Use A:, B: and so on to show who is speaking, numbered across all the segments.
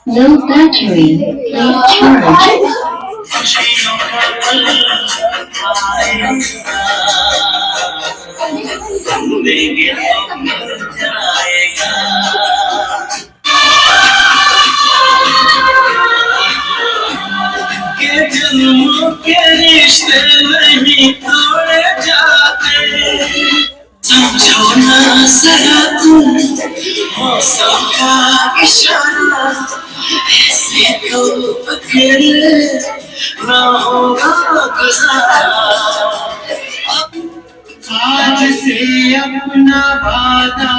A: No battery. Please charge.
B: जन्मों के रिश्ते नहीं तोड़े जाते, समझो ना जरा तुम मौसम का इशारा, ऐसे तो अकेले ना होगा गुजारा। आज से अपना वादा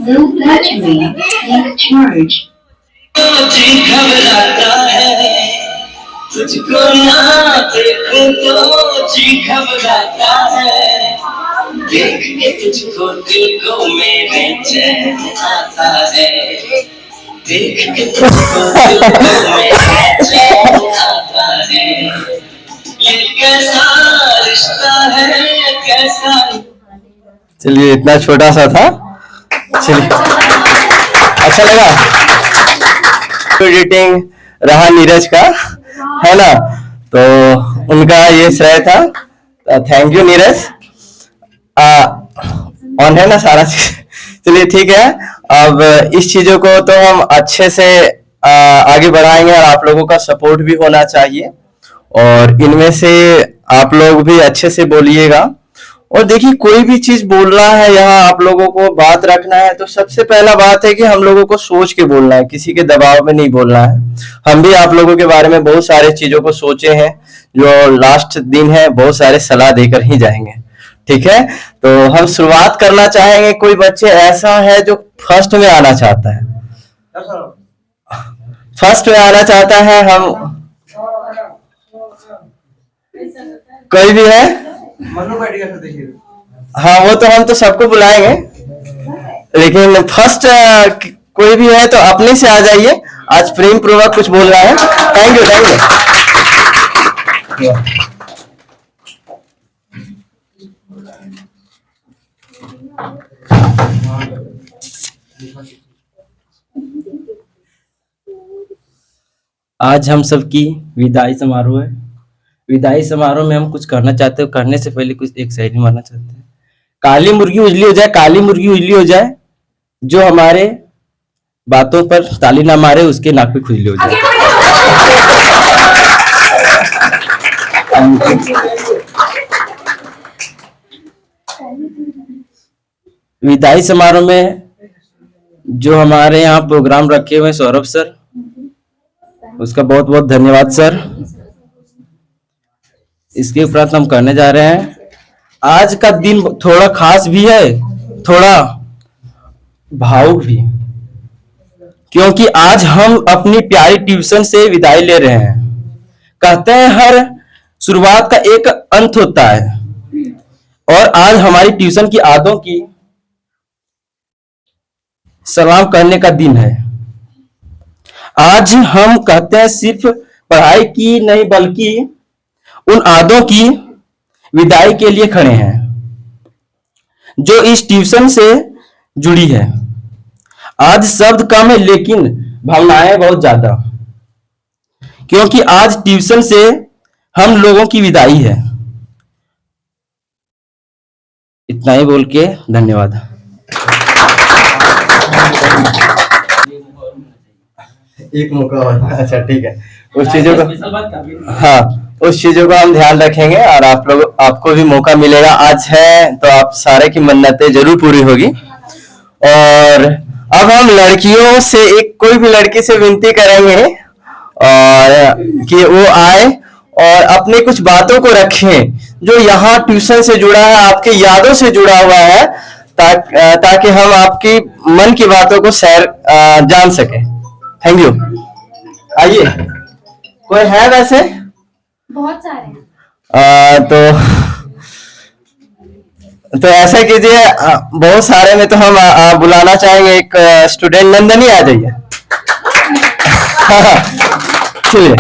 A: No battery. Please charge.
B: जी घबराता है, तुझको ना देखूं तो जी घबराता है, देख के तुझको दिल को मेरे चैन आता है, देख के तुझको दिल को मेरे चैन आता है, ये कैसा रिश्ता है कैसा। चलिए इतना छोटा सा था, चलिए अच्छा लगा। एडिटिंग रहा नीरज का, है ना, तो उनका ये श्रेय था। Thank you Neeraj. ऑन है ना सारा चीज। चलिए ठीक है, अब इस चीजों को तो हम अच्छे से आगे बढ़ाएंगे और आप लोगों का सपोर्ट भी होना चाहिए, और इनमें से आप लोग भी अच्छे से बोलिएगा। और देखिए कोई भी चीज बोलना है, यहाँ आप लोगों को बात रखना है, तो सबसे पहला बात है कि हम लोगों को सोच के बोलना है, किसी के दबाव में नहीं बोलना है। हम भी आप लोगों के बारे में बहुत सारे चीजों को सोचे हैं, जो लास्ट दिन है बहुत सारे सलाह देकर ही जाएंगे, ठीक है। तो हम शुरुआत करना चाहेंगे, कोई बच्चे ऐसा है जो फर्स्ट में आना चाहता है, फर्स्ट में आना चाहता है, हम कोई भी है? हाँ वो तो हम तो सबको बुलाएंगे, लेकिन फर्स्ट कोई भी है तो अपने से आ जाइए, आज प्रेम पूर्वक कुछ बोल रहा है। Thank you thank you. आज हम सबकी विदाई समारोह है। विदाई समारोह में हम कुछ करना चाहते हैं, करने से पहले कुछ एक शायरी मारना चाहते हैं। काली मुर्गी उजली हो जाए, काली मुर्गी उजली हो जाए, जो हमारे बातों पर ताली ना मारे उसके नाक पे खुजली हो जाए। विदाई समारोह में जो हमारे यहाँ प्रोग्राम रखे हुए सौरभ सर, उसका बहुत बहुत धन्यवाद सर। इसके उपरांत हम करने जा रहे हैं, आज का दिन थोड़ा खास भी है, थोड़ा भावुक भी, क्योंकि आज हम अपनी प्यारी ट्यूशन से विदाई ले रहे हैं। कहते हैं हर शुरुआत का एक अंत होता है, और आज हमारी ट्यूशन की आदतों की सलाम करने का दिन है। आज हम कहते हैं सिर्फ पढ़ाई की नहीं बल्कि उन आदतों की विदाई के लिए खड़े हैं जो इस ट्यूशन से जुड़ी है। आज शब्द कम है लेकिन भावनाएं बहुत ज्यादा, क्योंकि आज ट्यूशन से हम लोगों की विदाई है। इतना ही बोल के धन्यवाद। एक मौका और, अच्छा ठीक है, उस चीजों को, हाँ उस चीजों को हम ध्यान रखेंगे, और आप लोग आपको भी मौका मिलेगा। आज है तो आप सारे की मन्नतें जरूर पूरी होगी। और अब हम लड़कियों से, एक कोई भी लड़की से विनती करेंगे और कि वो आए और अपने कुछ बातों को रखें जो यहाँ ट्यूशन से जुड़ा है, आपकी यादों से जुड़ा हुआ है, ताकि हम आपकी मन की बातों को जान सके। Thank you. आइए, कोई है वैसे?
C: बहुत सारे
B: तो ऐसा कीजिए, बहुत सारे में तो हम बुलाना चाहेंगे एक स्टूडेंट। नंदनी आ जाइए। चलिए,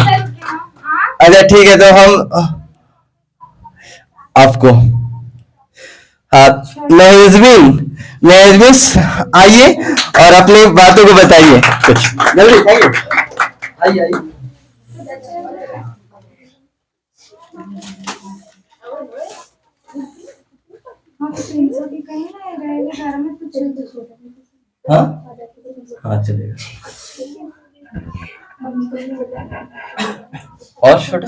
B: अच्छा ठीक है, तो हम आपको। हाँ, महजबीन आइए और अपनी बातों को बताइए कुछ जल्दी आइए आइए। हाँ हाँ चलेगा। और छोटा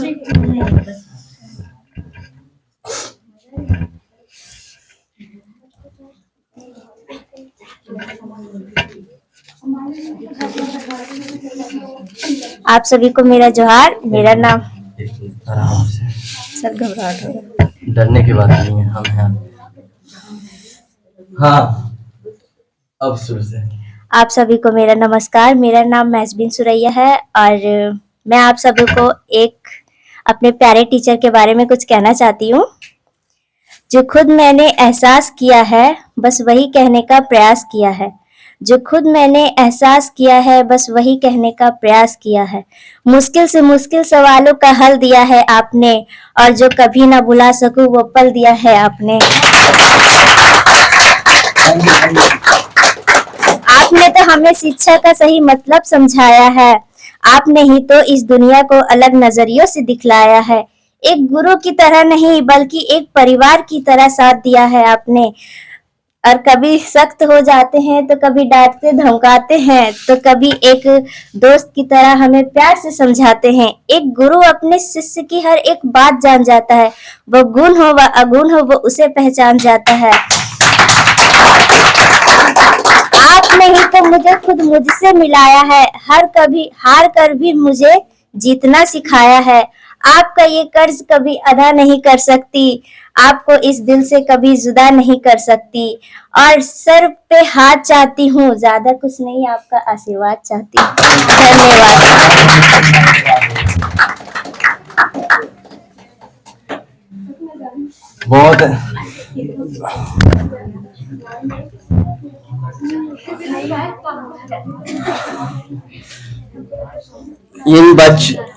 D: आप सभी को मेरा जोहार। मेरा नाम
B: आराम से,
D: सर घबराहट हो रहा है।
B: डरने की बात नहीं है, हम हैं। हाँ अब शुरू से।
D: आप सभी को मेरा नमस्कार। मेरा नाम महजबीन सुरैया है और मैं आप सभी को एक अपने प्यारे टीचर के बारे में कुछ कहना चाहती हूँ। जो खुद मैंने एहसास किया है बस वही कहने का प्रयास किया है। जो खुद मैंने एहसास किया है बस वही कहने का प्रयास किया है। मुश्किल से मुश्किल सवालों का हल दिया है आपने और जो कभी ना भुला सकूं वो पल दिया है आपने। आपने तो हमें शिक्षा का सही मतलब समझाया है। आपने ही तो इस दुनिया को अलग नजरियों से दिखलाया है। एक गुरु की तरह नहीं बल्कि एक परिवार की तरह साथ दिया है आपने। और कभी सख्त हो जाते हैं तो कभी डांटते धमकाते हैं तो कभी एक दोस्त की तरह हमें प्यार से समझाते हैं। एक गुरु अपने शिष्य की हर एक बात जान जाता है। वो गुण हो व अगुण हो वो उसे पहचान जाता है। आपने ही तो मुझे खुद मुझसे मिलाया है। हार कर भी मुझे जीतना सिखाया है। आपका ये कर्ज कभी अदा नहीं कर सकती। आपको इस दिल से कभी जुदा नहीं कर सकती। और सर पे हाथ चाहती हूँ, ज्यादा कुछ नहीं, आपका आशीर्वाद चाहती हूँ। धन्यवाद।
B: बहुत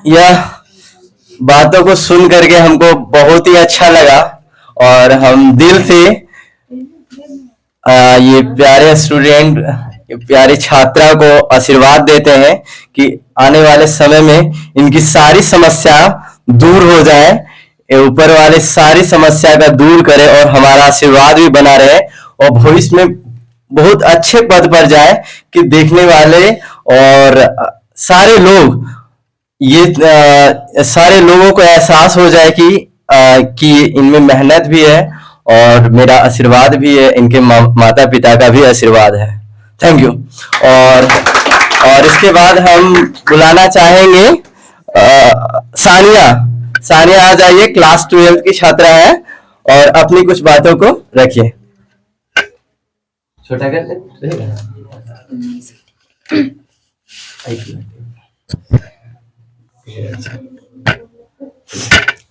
B: यह बातों को सुन करके हमको बहुत ही अच्छा लगा और हम दिल से ये प्यारे स्टूडेंट, प्यारी छात्रा को आशीर्वाद देते हैं कि आने वाले समय में इनकी सारी समस्या दूर हो जाए। ऊपर वाले सारी समस्या का दूर करे और हमारा आशीर्वाद भी बना रहे और भविष्य में बहुत अच्छे पद पर जाए कि देखने वाले और सारे लोग सारे लोगों को एहसास हो जाए कि इनमें मेहनत भी है और मेरा आशीर्वाद भी है, इनके माता पिता का भी आशीर्वाद है। Thank you. और इसके बाद हम बुलाना चाहेंगे सानिया आ जाइए, क्लास 12 की छात्रा है और अपनी कुछ बातों को रखिए। छोटा कर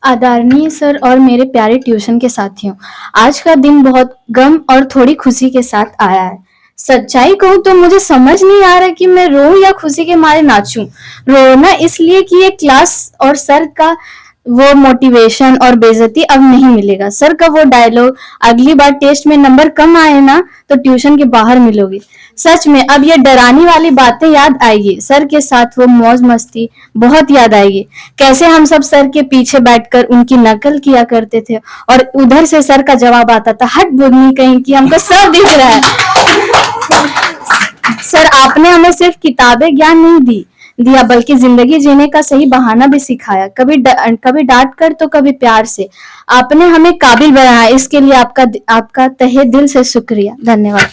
E: आदरणीय सर और मेरे प्यारे ट्यूशन के साथियों, आज का दिन बहुत गम और थोड़ी खुशी के साथ आया है। सच्चाई कहूँ तो मुझे समझ नहीं आ रहा कि मैं रोऊं या खुशी के मारे नाचूं। रोना इसलिए कि ये क्लास और सर का वो मोटिवेशन और बेइज्जती अब नहीं मिलेगा। सर का वो डायलॉग, अगली बार टेस्ट में नंबर कम आए ना तो ट्यूशन के बाहर मिलोगे। सच में अब ये डराने वाली बातें याद आएगी। सर के साथ वो मौज मस्ती बहुत याद आएगी। कैसे हम सब सर के पीछे बैठकर उनकी नकल किया करते थे और उधर से सर का जवाब आता था, हट बुदनी कहीं की, हमको सब दिख रहा है। सर आपने हमें सिर्फ किताबें ज्ञान नहीं दिया बल्कि जिंदगी जीने का सही बहाना भी सिखाया। कभी डांट कर तो कभी प्यार से। आपने हमें काबिल बनाया, इसके लिए आपका तहे दिल से शुक्रिया। धन्यवाद।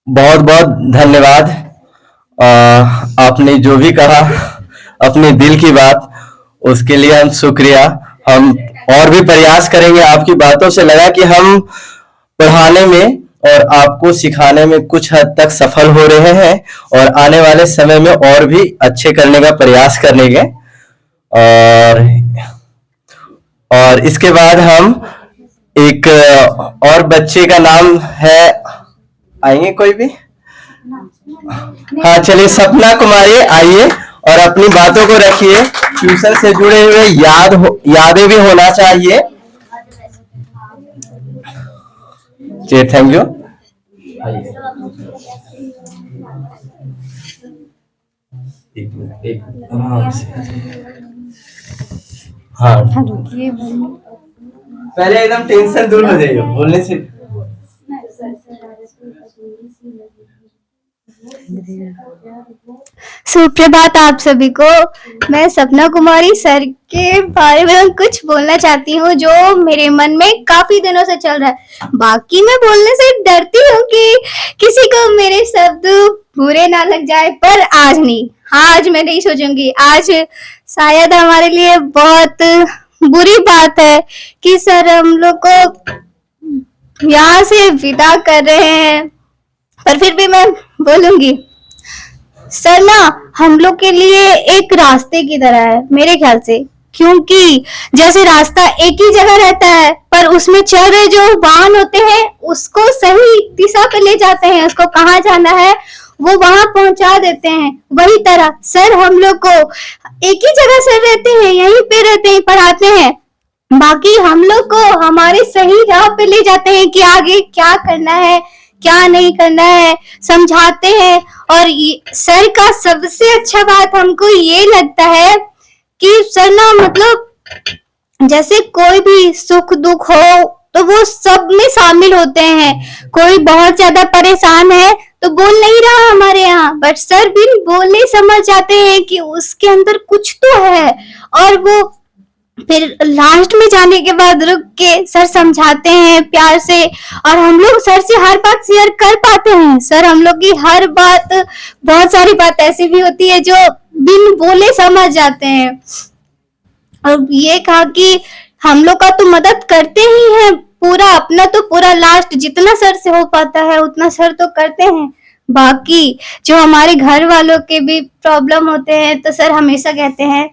B: बहुत बहुत धन्यवाद। आपने जो भी कहा अपने दिल की बात, उसके लिए हम शुक्रिया। हम और भी प्रयास करेंगे। आपकी बातों से लगा कि हम पढ़ाने में और आपको सिखाने में कुछ हद तक सफल हो रहे हैं और आने वाले समय में और भी अच्छे करने का प्रयास करेंगे। और इसके बाद हम एक और बच्चे का नाम है, आएंगे कोई भी? हाँ चलिए सपना कुमारी आइए और अपनी बातों को रखिए। ट्यूशन से जुड़े हुए यादें भी होना चाहिए। जी थैंक यू। एक मिनट आराम से। हाँ पहले एकदम टेंशन दूर हो जाइए बोलने से।
D: सुप्रभात आप सभी को। मैं सपना कुमारी सर के बारे में कुछ बोलना चाहती हूँ जो मेरे मन में काफी दिनों से चल रहा है। बाकी मैं बोलने से डरती हूँ कि किसी को मेरे शब्द बुरे ना लग जाए, पर आज नहीं। हाँ आज मैं नहीं सोचूंगी। आज शायद हमारे लिए बहुत बुरी बात है कि सर हम लोग को यहाँ से विदा कर रहे हैं, पर फिर भी मैं बोलूंगी सर ना हम लोग के लिए एक रास्ते की तरह है मेरे ख्याल से। क्योंकि जैसे रास्ता एक ही जगह रहता है पर उसमें चल रहे जो वाहन होते हैं उसको सही दिशा पे ले जाते हैं, उसको कहाँ जाना है वो वहां पहुंचा देते हैं। वही तरह सर हम लोग को एक ही जगह सर रहते हैं, यहीं पे रहते हैं, पढ़ाते हैं, बाकी हम लोग को हमारे सही राह पे ले जाते हैं कि आगे क्या करना है क्या नहीं करना है, समझाते हैं। और सर का सबसे अच्छा बात हमको ये लगता है कि सर ना मतलब जैसे कोई भी सुख दुख हो तो वो सब में शामिल होते हैं। कोई बहुत ज्यादा परेशान है तो बोल नहीं रहा हमारे यहाँ, बट सर भी बोलने समझ जाते हैं कि उसके अंदर कुछ तो है, और वो फिर लास्ट में जाने के बाद रुक के सर समझाते हैं प्यार से, और हम लोग सर से हर बात शेयर कर पाते हैं। सर हम लोग की हर बात, बहुत सारी बात ऐसी भी होती है जो बिन बोले समझ जाते हैं। और ये कहा कि हम लोग का तो मदद करते ही हैं, पूरा अपना तो पूरा लास्ट जितना सर से हो पाता है उतना सर तो करते हैं। बाकी जो हमारे घर वालों के भी प्रॉब्लम होते हैं तो सर हमेशा कहते हैं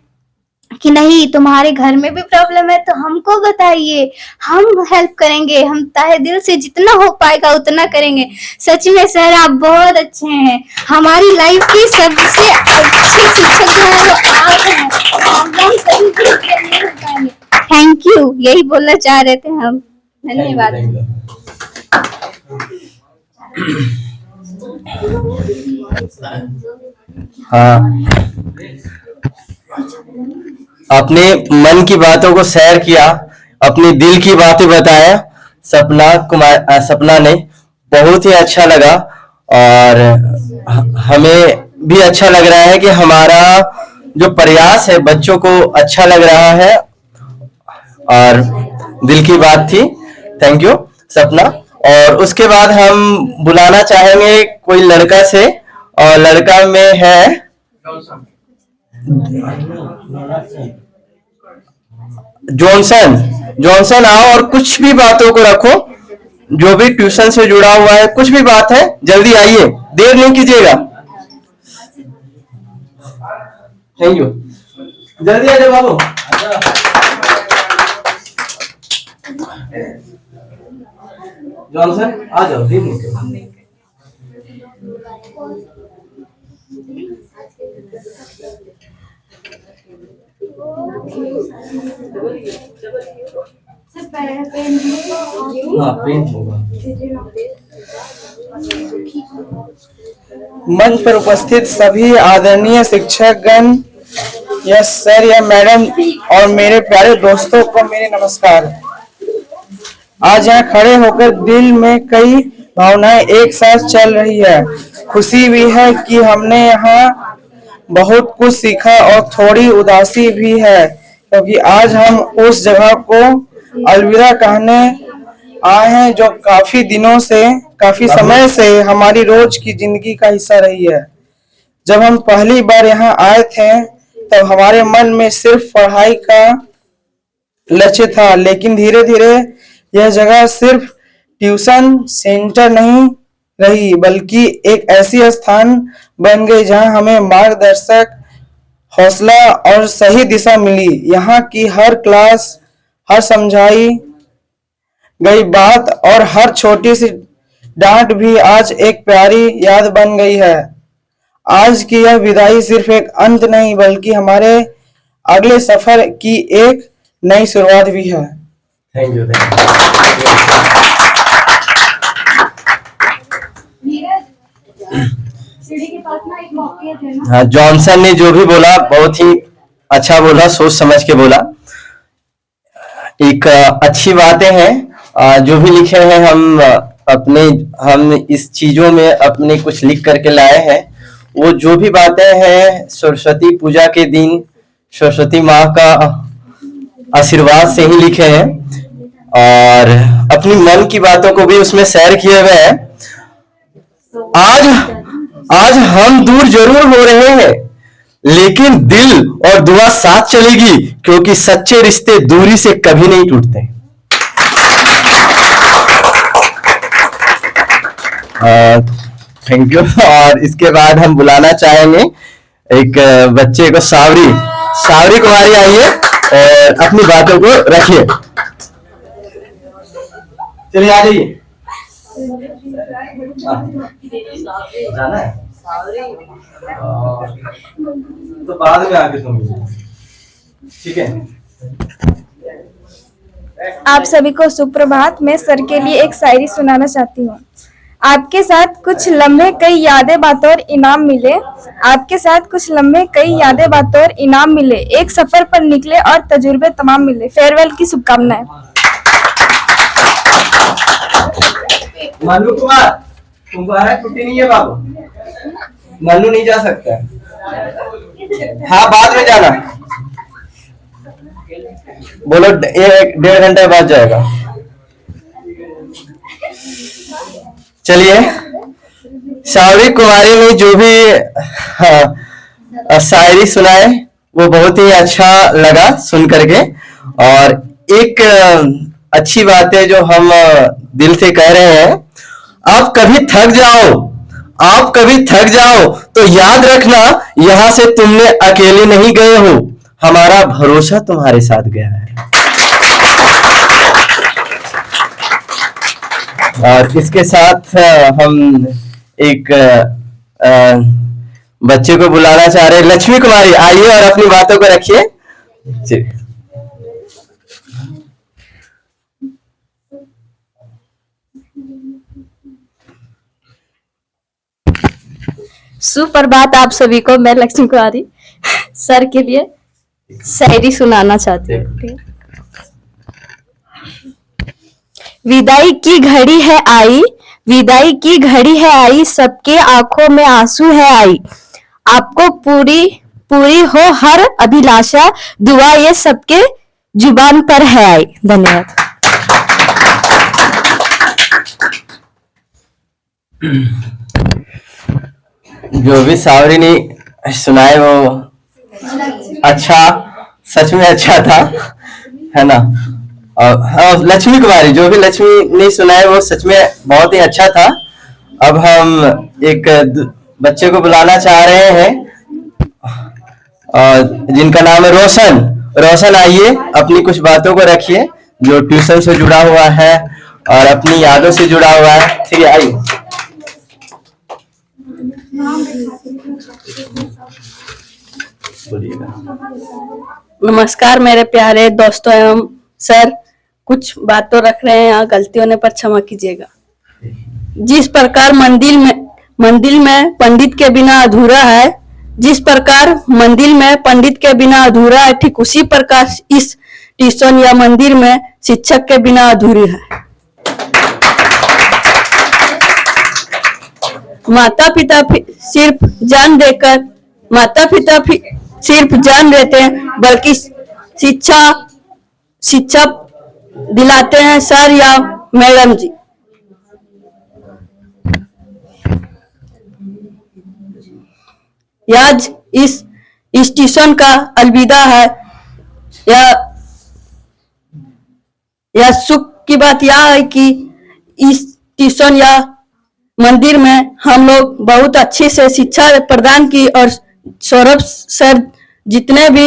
D: कि नहीं तुम्हारे घर में भी प्रॉब्लम है तो हमको बताइए, हम हेल्प करेंगे, हम ताहे दिल से जितना हो पाएगा उतना करेंगे। सच में सर आप बहुत अच्छे हैं, हमारी लाइफ की सबसे अच्छे शिक्षक जो है वो आप हैं। थैंक यू, यही बोलना चाह रहे थे हम। धन्यवाद।
B: हाँ अपने मन की बातों को शेयर किया, अपनी दिल की बातें बताया सपना ने, बहुत ही अच्छा लगा। और हमें भी अच्छा लग रहा है कि हमारा जो प्रयास है बच्चों को अच्छा लग रहा है, और दिल की बात थी। थैंक यू सपना। और उसके बाद हम बुलाना चाहेंगे कोई लड़का से, और लड़का में है जॉनसन आओ और कुछ भी बातों को रखो जो भी ट्यूशन से जुड़ा हुआ है, कुछ भी बात है जल्दी आइए, देर नहीं कीजिएगा। थैंक यू, जल्दी आ जाओ बाबू। जॉनसन आ जाओ, देर नहीं।
F: मंच पर उपस्थित सभी आदरणीय शिक्षकगण, या सर या मैडम और मेरे प्यारे दोस्तों को मेरे नमस्कार। आज यहाँ खड़े होकर दिल में कई भावनाएं एक साथ चल रही है। खुशी भी है कि हमने यहाँ बहुत कुछ सीखा, और थोड़ी उदासी भी है क्योंकि आज हम उस जगह को अलविदा कहने आए हैं जो काफी समय से हमारी रोज की जिंदगी का हिस्सा रही है। जब हम पहली बार यहाँ आए थे तब हमारे मन में सिर्फ पढ़ाई का लक्ष्य था, लेकिन धीरे धीरे यह जगह सिर्फ ट्यूशन सेंटर नहीं रही बल्कि एक ऐसी स्थान बन गई जहां हमें मार्गदर्शक, हौसला और सही दिशा मिली। यहाँ की हर क्लास, हर समझाई गई बात और हर छोटी सी डांट भी आज एक प्यारी याद बन गई है। आज की यह विदाई सिर्फ एक अंत नहीं बल्कि हमारे अगले सफर की एक नई शुरुआत भी है।
B: Thank you.
C: सीढ़ी के पास ना एक मौके थे ना।
B: हाँ, जॉनसन ने जो भी बोला बहुत ही अच्छा बोला, सोच समझ के बोला। एक अच्छी बातें हैं जो भी लिखे हैं, हम इस चीजों में अपने कुछ लिख करके लाए हैं। वो जो भी बातें हैं सरस्वती पूजा के दिन सरस्वती माँ का आशीर्वाद से ही लिखे हैं और अपनी मन की बातों को भी उसमें शेयर किए हुए हैं। आज हम दूर जरूर हो रहे हैं लेकिन दिल और दुआ साथ चलेगी क्योंकि सच्चे रिश्ते दूरी से कभी नहीं टूटते। Thank you. और इसके बाद हम बुलाना चाहेंगे एक बच्चे को, सावरी कुमारी, आइए और अपनी बातों को रखिए। चलिए आ जाइए। जाना है तो बाद में आके सुन, ठीक है।
G: आप सभी को सुप्रभात। मैं सर के लिए एक शायरी सुनाना चाहती हूँ। आपके साथ कुछ लम्हे कई यादें बातें और इनाम मिले, आपके साथ कुछ लम्हे कई यादें बातें और इनाम मिले, एक सफर पर निकले और तजुर्बे तमाम मिले। फेयरवेल की शुभकामनाएं।
B: मनु कुमार, तुम्हारा छुट्टी नहीं है बाबू, मनु नहीं जा सकता। हाँ, बाद में जाना, बोलो 1-1.5 घंटे बाद जाएगा। चलिए, सावरी कुमारी ने जो भी शायरी सुनाए वो बहुत ही अच्छा लगा सुन करके। और एक अच्छी बात है जो हम दिल से कह रहे हैं, आप कभी थक जाओ तो याद रखना यहां से तुमने अकेले नहीं गए हो, हमारा भरोसा तुम्हारे साथ गया है। और इसके साथ हम एक बच्चे को बुलाना चाह रहे हैं। लक्ष्मी कुमारी, आइए और अपनी बातों को रखिए जी।
E: सुप्रभात आप सभी को। मैं लक्ष्मी कुमारी सर के लिए शायरी सुनाना चाहती हूँ। विदाई की घड़ी है आई, विदाई की घड़ी है आई, सबके आंखों में आंसू है आई, आपको पूरी पूरी हो हर अभिलाषा, दुआ ये सबके जुबान पर है आई। धन्यवाद।
B: जो भी सावरी ने सुनाए वो अच्छा, सच में अच्छा था, है ना। और लक्ष्मी कुमारी, जो भी लक्ष्मी ने सुनाए वो सच में बहुत ही अच्छा था। अब हम एक बच्चे को बुलाना चाह रहे हैं जिनका नाम है रोशन। रोशन, आइए अपनी कुछ बातों को रखिए जो ट्यूशन से जुड़ा हुआ है और अपनी यादों से जुड़ा हुआ है। ठीक है, आइए।
H: नमस्कार मेरे प्यारे दोस्तों एवं सर, कुछ बातों रख रहे हैं, यहाँ गलती होने पर क्षमा कीजिएगा। जिस प्रकार मंदिर में पंडित के बिना अधूरा है, जिस प्रकार मंदिर में पंडित के बिना अधूरा है, ठीक उसी प्रकार इस ट्यूशन या मंदिर में शिक्षक के बिना अधूरी है। माता पिता सिर्फ जान देते हैं बल्कि शिक्षा दिलाते हैं सर या मैडम जी। आज इस ट्यूशन का अलविदा है। यह सुख की बात यह है कि इस ट्यूशन या मंदिर में हम लोग बहुत अच्छी से शिक्षा प्रदान की और सौरभ सर जितने भी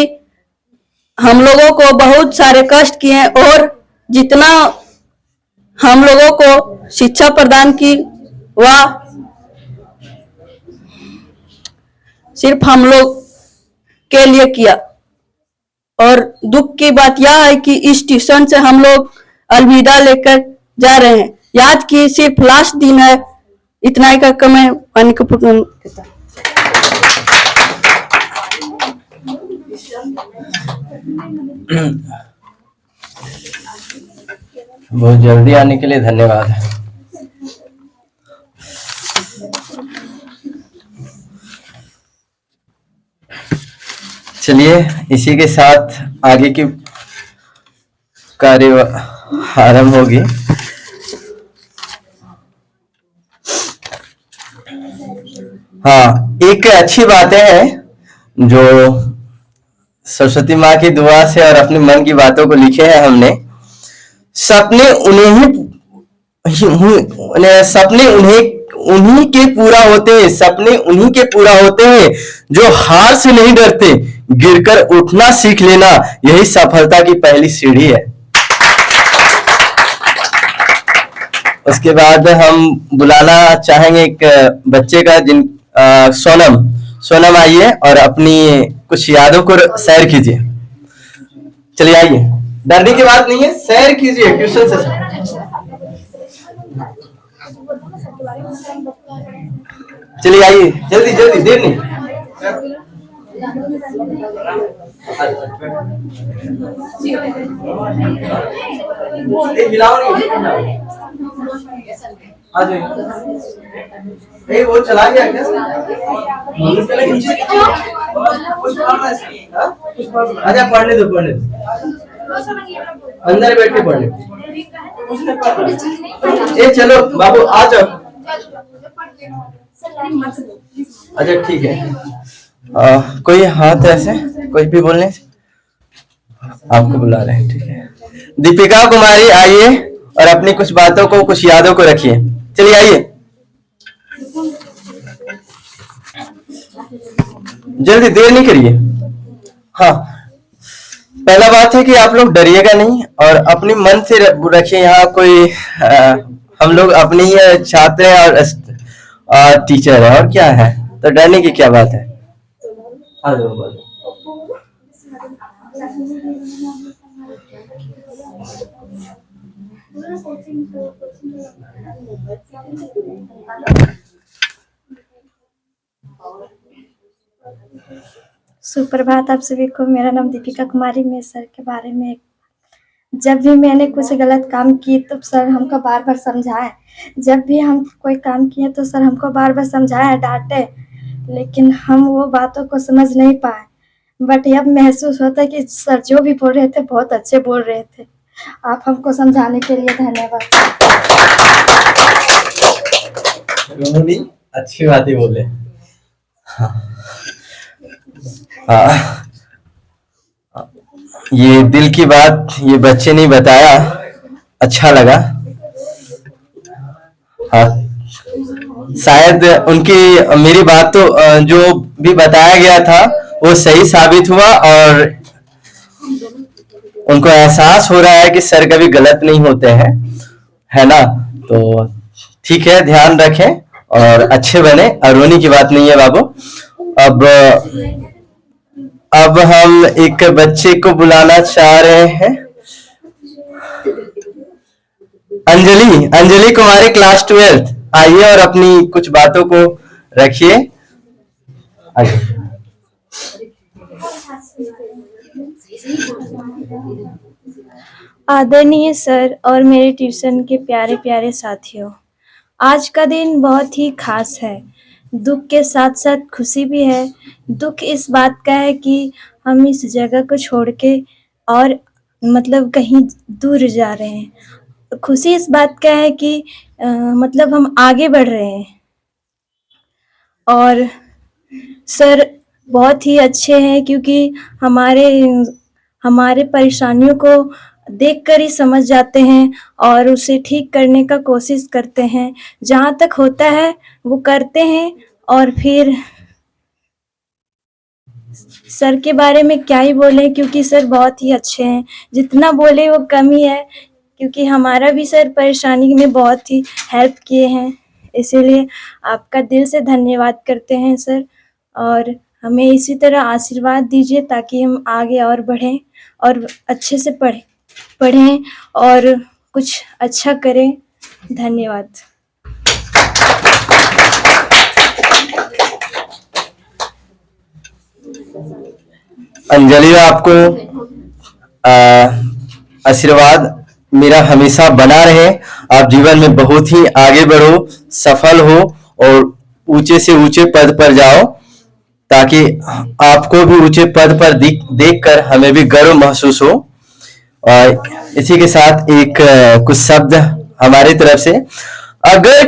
H: हम लोगों को बहुत सारे कष्ट किए और जितना हम लोगों को शिक्षा प्रदान की वह सिर्फ हम लोग के लिए किया। और दुख की बात यह है कि इस ट्यूशन से हम लोग अलविदा लेकर जा रहे हैं। याद की सिर्फ लास्ट दिन है। इतना ही कहकर मैं पानी को
B: बहुत जल्दी आने के लिए धन्यवाद। चलिए इसी के साथ आगे की कार्य आरंभ होगी। हाँ, एक अच्छी बातें हैं जो सरस्वती माँ की दुआ से और अपने मन की बातों को लिखे हैं हमने। सपने उन्हीं के पूरा होते हैं। सपने उन्हीं के पूरा होते हैं जो हार से नहीं डरते। गिरकर उठना सीख लेना यही सफलता की पहली सीढ़ी है। उसके बाद हम बुलाना चाहेंगे एक बच्चे का सोनम आइए और अपनी कुछ यादों को शेयर कीजिए। चलिए आइए, डरने की बात नहीं है, शेयर कीजिए ट्यूशन से। चलिए आइए, जल्दी जल्दी, देर नहीं। आ जाइए। वो चला गया क्या? अच्छा पढ़ने दो, अंदर बैठ के पढ़ने। चलो बाबू आ जाओ। अच्छा ठीक है। कोई हाथ ऐसे, कोई भी बोलने, आपको बुला रहे हैं। ठीक है, दीपिका कुमारी आइए और अपनी कुछ बातों को, कुछ यादों को रखिए। चलिए आइए, जल्दी, देर नहीं करिए। हाँ, पहला बात है कि आप लोग डरिएगा नहीं और अपने मन से रखिए। यहाँ कोई हम लोग अपने ही छात्र हैं और टीचर है, और क्या है, तो डरने की क्या बात है। आ जाओ।
C: सुप्रभात आप सभी को। मेरा नाम दीपिका कुमारी। मैं सर के बारे में, जब भी मैंने कुछ गलत काम किए तो सर हमको बार बार समझाए। जब भी हम कोई काम किए तो सर हमको बार बार समझाए, डांटे, लेकिन हम वो बातों को समझ नहीं पाए। बट अब महसूस होता है कि सर जो भी बोल रहे थे बहुत अच्छे बोल रहे थे। आप हमको समझाने के लिए धन्यवाद।
B: अच्छी बात ही बोले। ये दिल की बात ये बच्चे ने बताया, अच्छा लगा। हाँ, शायद उनकी मेरी बात तो जो भी बताया गया था वो सही साबित हुआ और उनको एहसास हो रहा है कि सर कभी गलत नहीं होते हैं, है ना। तो ठीक है, ध्यान रखें और अच्छे बने। रोने की बात नहीं है बाबू। अब हम एक बच्चे को बुलाना चाह रहे हैं। अंजलि कुमारी, क्लास 12, आइए और अपनी कुछ बातों को रखिए।
G: आदरणीय सर और मेरे ट्यूशन के प्यारे प्यारे साथियों, आज का दिन बहुत ही खास है। दुख के साथ साथ खुशी भी है। दुख इस बात का है कि हम इस जगह को छोड़ के और मतलब कहीं दूर जा रहे हैं। खुशी इस बात का है कि मतलब हम आगे बढ़ रहे हैं। और सर बहुत ही अच्छे हैं क्योंकि हमारे परेशानियों को देखकर ही समझ जाते हैं और उसे ठीक करने का कोशिश करते हैं। जहाँ तक होता है वो करते हैं। और फिर सर के बारे में क्या ही बोले, क्योंकि सर बहुत ही अच्छे हैं। जितना बोले वो कम ही है, क्योंकि हमारा भी सर परेशानी में बहुत ही हेल्प किए हैं।
C: इसीलिए आपका दिल से धन्यवाद करते हैं सर, और हमें इसी तरह आशीर्वाद दीजिए ताकि हम आगे और बढ़ें और अच्छे से पढ़ें और कुछ अच्छा करें। धन्यवाद।
B: अंजलि, आपको आशीर्वाद मेरा हमेशा बना रहे। आप जीवन में बहुत ही आगे बढ़ो, सफल हो और ऊंचे से ऊंचे पद पर जाओ, ताकि आपको भी ऊंचे पद पर देखकर हमें भी गर्व महसूस हो। और इसी के साथ एक कुछ शब्द हमारी तरफ से। अगर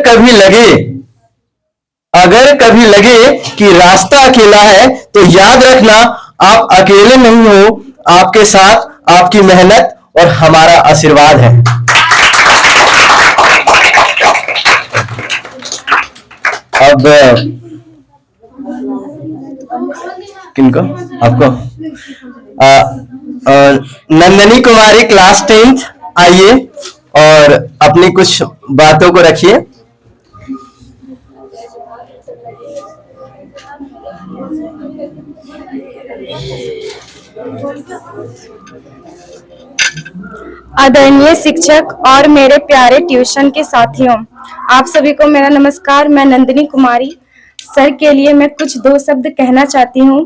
B: कभी लगे कि रास्ता अकेला है तो याद रखना, आप अकेले नहीं हो, आपके साथ आपकी मेहनत और हमारा आशीर्वाद है। अब किनको? आपको नंदनी कुमारी क्लास 10th, आइए और अपनी कुछ बातों को रखिए।
G: आदरणीय शिक्षक और मेरे प्यारे ट्यूशन के साथियों, आप सभी को मेरा नमस्कार। मैं नंदिनी कुमारी सर के लिए मैं कुछ 2 शब्द कहना चाहती हूँ।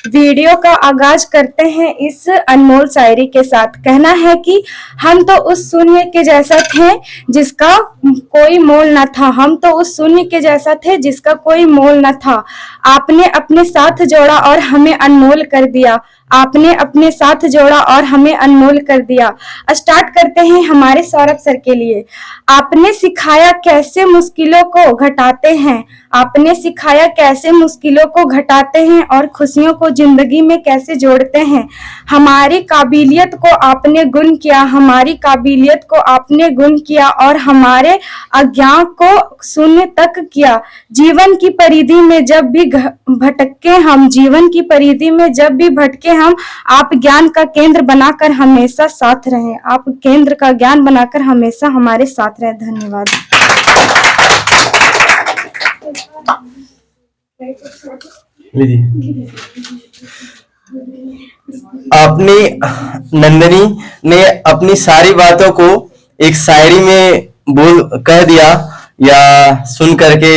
G: वीडियो का आगाज करते हैं इस अनमोल शायरी के साथ। कहना है कि हम तो उस शून्य के जैसा थे जिसका कोई मोल न था। हम तो उस शून्य के जैसा थे जिसका कोई मोल न था। आपने अपने साथ जोड़ा और हमें अनमोल कर दिया। आपने अपने साथ जोड़ा और हमें अनमोल कर दिया। स्टार्ट करते हैं हमारे सौरभ सर के लिए। आपने सिखाया कैसे मुश्किलों को घटाते हैं। आपने सिखाया कैसे मुश्किलों को घटाते हैं और खुशियों को जिंदगी में कैसे जोड़ते हैं। हमारी काबिलियत को आपने गुण किया। हमारी काबिलियत को आपने गुण किया और हमारे अज्ञान को शून्य तक किया। जीवन की परिधि में जब भी भटके हम, जीवन की परिधि में जब भी भटके हम, आप ज्ञान का केंद्र बनाकर हमेशा साथ रहें। आप केंद्र का ज्ञान बनाकर हमेशा हमारे साथ रहें। धन्यवाद।
B: आपने नंदनी ने अपनी सारी बातों को एक शायरी में कह दिया, या सुन करके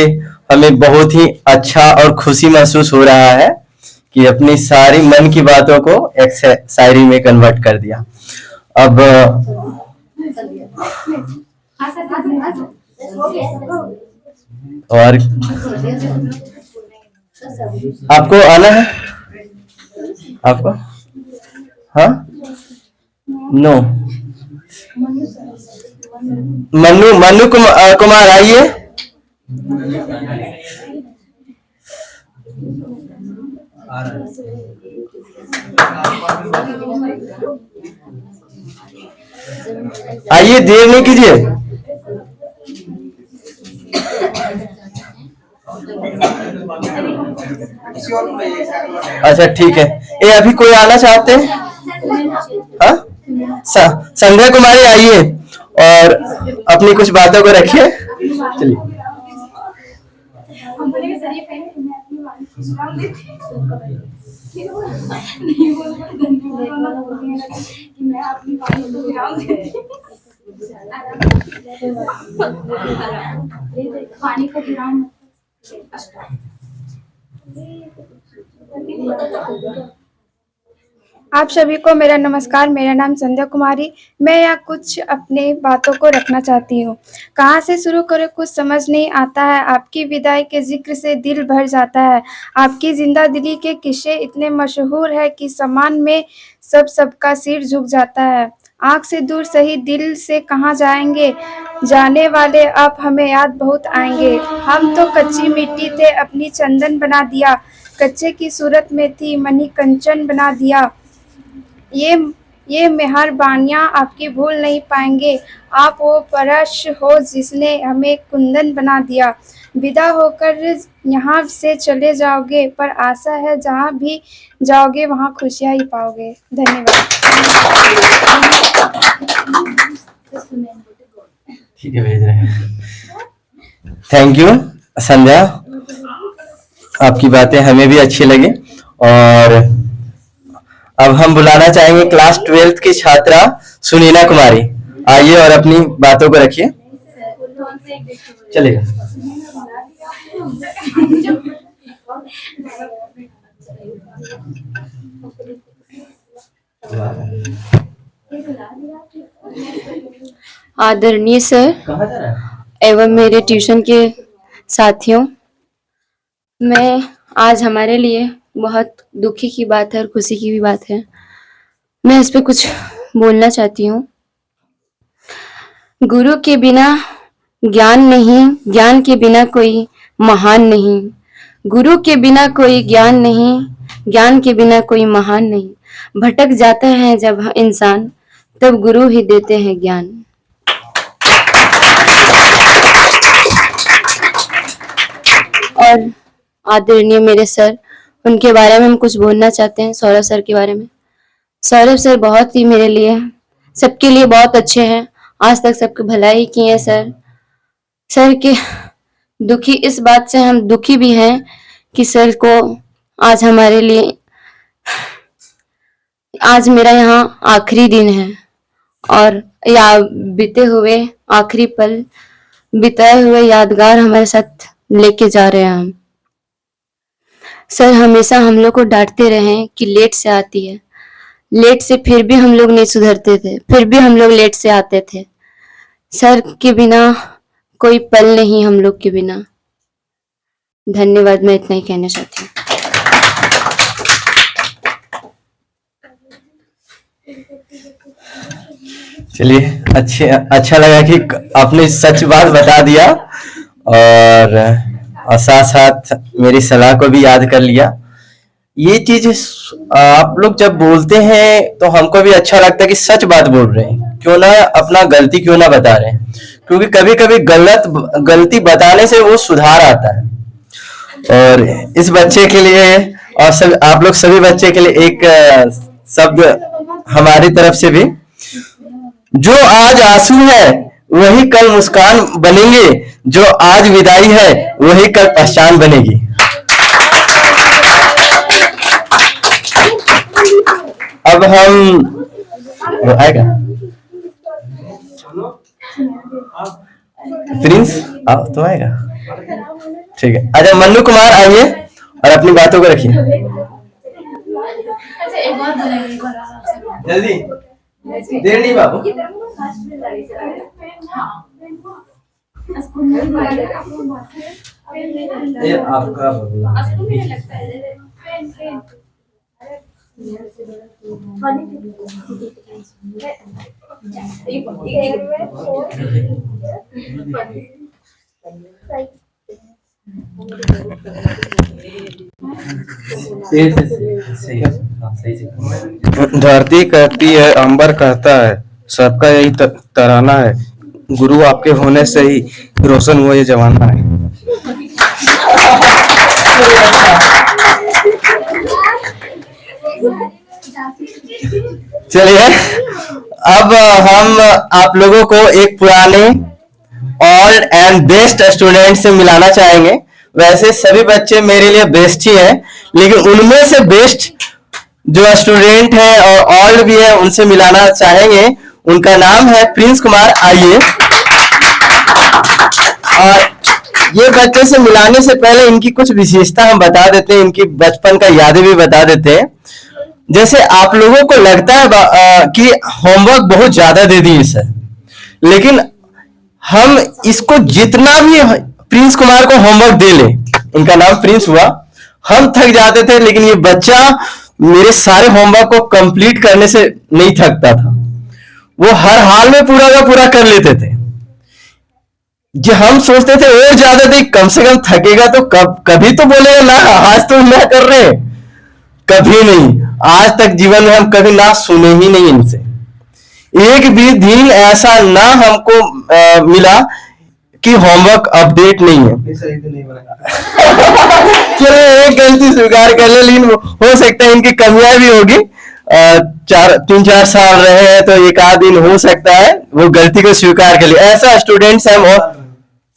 B: हमें बहुत ही अच्छा और खुशी महसूस हो रहा है कि अपनी सारी मन की बातों को एक शायरी में कन्वर्ट कर दिया। अब और आपको आना है? आपको? हाँ? नो। मनु कुमार आइए। आइए, देर नहीं कीजिए। अच्छा ठीक है। ये अभी कोई आना चाहते हैं? हाँ, संध्या कुमारी आइए और अपनी कुछ बातों को रखिए। चलिए।
G: आप सभी को मेरा नमस्कार। मेरा नाम संध्या कुमारी। मैं यहाँ कुछ अपने बातों को रखना चाहती हूँ। कहाँ से शुरू करें कुछ समझ नहीं आता है। आपकी विदाई के जिक्र से दिल भर जाता है। आपकी जिंदा दिली के किस्से इतने मशहूर है कि सम्मान में सबका सिर झुक जाता है। आँख से दूर सही, दिल से कहाँ जाएंगे। जाने वाले आप हमें याद बहुत आएंगे। हम तो कच्ची मिट्टी थे, अपनी चंदन बना दिया। कच्चे की सूरत में थी, मनी कंचन बना दिया। ये मेहरबानियाँ आपकी भूल नहीं पाएंगे। आप वो परश हो जिसने हमें कुंदन बना दिया। विदा होकर यहाँ से चले जाओगे, पर आशा है जहाँ भी जाओगे वहाँ खुशियाँ ही पाओगे। धन्यवाद।
B: ठीक है, भेज रहे हैं। थैंक यू संध्या, आपकी बातें हमें भी अच्छी लगी। और अब हम बुलाना चाहेंगे क्लास 12th की छात्रा सुनीना कुमारी। आइए और अपनी बातों को रखिए। चलेगा।
E: आदरणीय सर
B: कहाँ जा रहा है?
E: एवं मेरे ट्यूशन के साथियों, मैं आज हमारे लिए बहुत दुखी की बात है और खुशी की भी बात है, मैं इस पे कुछ बोलना चाहती हूँ। गुरु के बिना ज्ञान नहीं, ज्ञान के बिना कोई महान नहीं। गुरु के बिना कोई ज्ञान नहीं, ज्ञान के बिना कोई महान नहीं। भटक जाता है जब इंसान, तब गुरु ही देते हैं ज्ञान। और आदरणीय मेरे सर, उनके बारे में हम कुछ बोलना चाहते हैं। सौरभ सर के बारे में। सौरभ सर बहुत ही मेरे लिए, सबके लिए बहुत अच्छे हैं। आज तक सबकी भलाई की है सर। सर के दुखी इस बात से हम दुखी भी हैं कि सर को आज हमारे लिए, आज मेरा यहाँ आखिरी दिन है और या बीते हुए आखिरी पल, बिताए हुए यादगार हमारे साथ लेके जा रहे हैं हम। सर हमेशा हम लोग को डांटते रहे कि लेट से आती है, लेट से, फिर भी हम लोग नहीं सुधरते थे, फिर भी हम लोग लेट से आते थे। सर के बिना कोई पल नहीं, हम लोग के बिना। धन्यवाद, मैं इतना ही कहना चाहती हूँ।
B: चलिए, अच्छा लगा कि आपने सच बात बता दिया और साथ साथ मेरी सलाह को भी याद कर लिया। ये चीज आप लोग जब बोलते हैं तो हमको भी अच्छा लगता है कि सच बात बोल रहे हैं, क्यों ना अपना गलती क्यों ना बता रहे हैं, क्योंकि कभी कभी गलती बताने से वो सुधार आता है। और इस बच्चे के लिए और सब आप लोग सभी बच्चे के लिए एक शब्द हमारी तरफ से भी, जो आज आंसू है वही कल मुस्कान बनेंगे, जो आज विदाई है वही कल पहचान बनेगी। अब हम आएगा प्रिंस, आप तो आएगा, ठीक है। अच्छा मन्नू कुमार आइए और अपनी बातों को रखिए जल्दी, देर नहीं बाबू। ये आपका
F: धरती कहती है, अंबर कहता है, सबका यही तराना है। गुरु आपके होने से ही रोशन हुआ ये जमाना है।
B: चलिए, अब हम आप लोगों को एक पुराने ऑल एंड बेस्ट स्टूडेंट से मिलाना चाहेंगे। वैसे सभी बच्चे मेरे लिए बेस्ट ही हैं, लेकिन उनमें से बेस्ट जो स्टूडेंट है और ऑल्ड भी है, उनसे मिलाना चाहेंगे। उनका नाम है प्रिंस कुमार। आइए। और ये बच्चे से मिलाने से पहले इनकी कुछ विशेषता हम बता देते हैं, इनकी बचपन का यादें भी बता देते हैं। जैसे आप लोगों को लगता है कि होमवर्क बहुत ज्यादा दे दिए सर, लेकिन हम इसको जितना भी प्रिंस कुमार को होमवर्क दे ले, इनका नाम प्रिंस हुआ, हम थक जाते थे, लेकिन ये बच्चा मेरे सारे होमवर्क को कंप्लीट करने से नहीं थकता था। वो हर हाल में पूरा का पूरा कर लेते थे। जो हम सोचते थे और ज्यादा दे, कम से कम थकेगा तो कभी तो बोलेगा ना आज तो ना कर रहे, कभी नहीं। आज तक जीवन में हम कभी ना सुने ही नहीं इनसे। एक भी दिन ऐसा ना हमको मिला कि होमवर्क अपडेट नहीं है। चलो एक गलती स्वीकार कर ले, लेकिन हो सकता है इनकी कमियां भी होगी। 3-4 साल रहे हैं तो एक आध दिन हो सकता है वो गलती को स्वीकार कर ले। ऐसा स्टूडेंट्स हम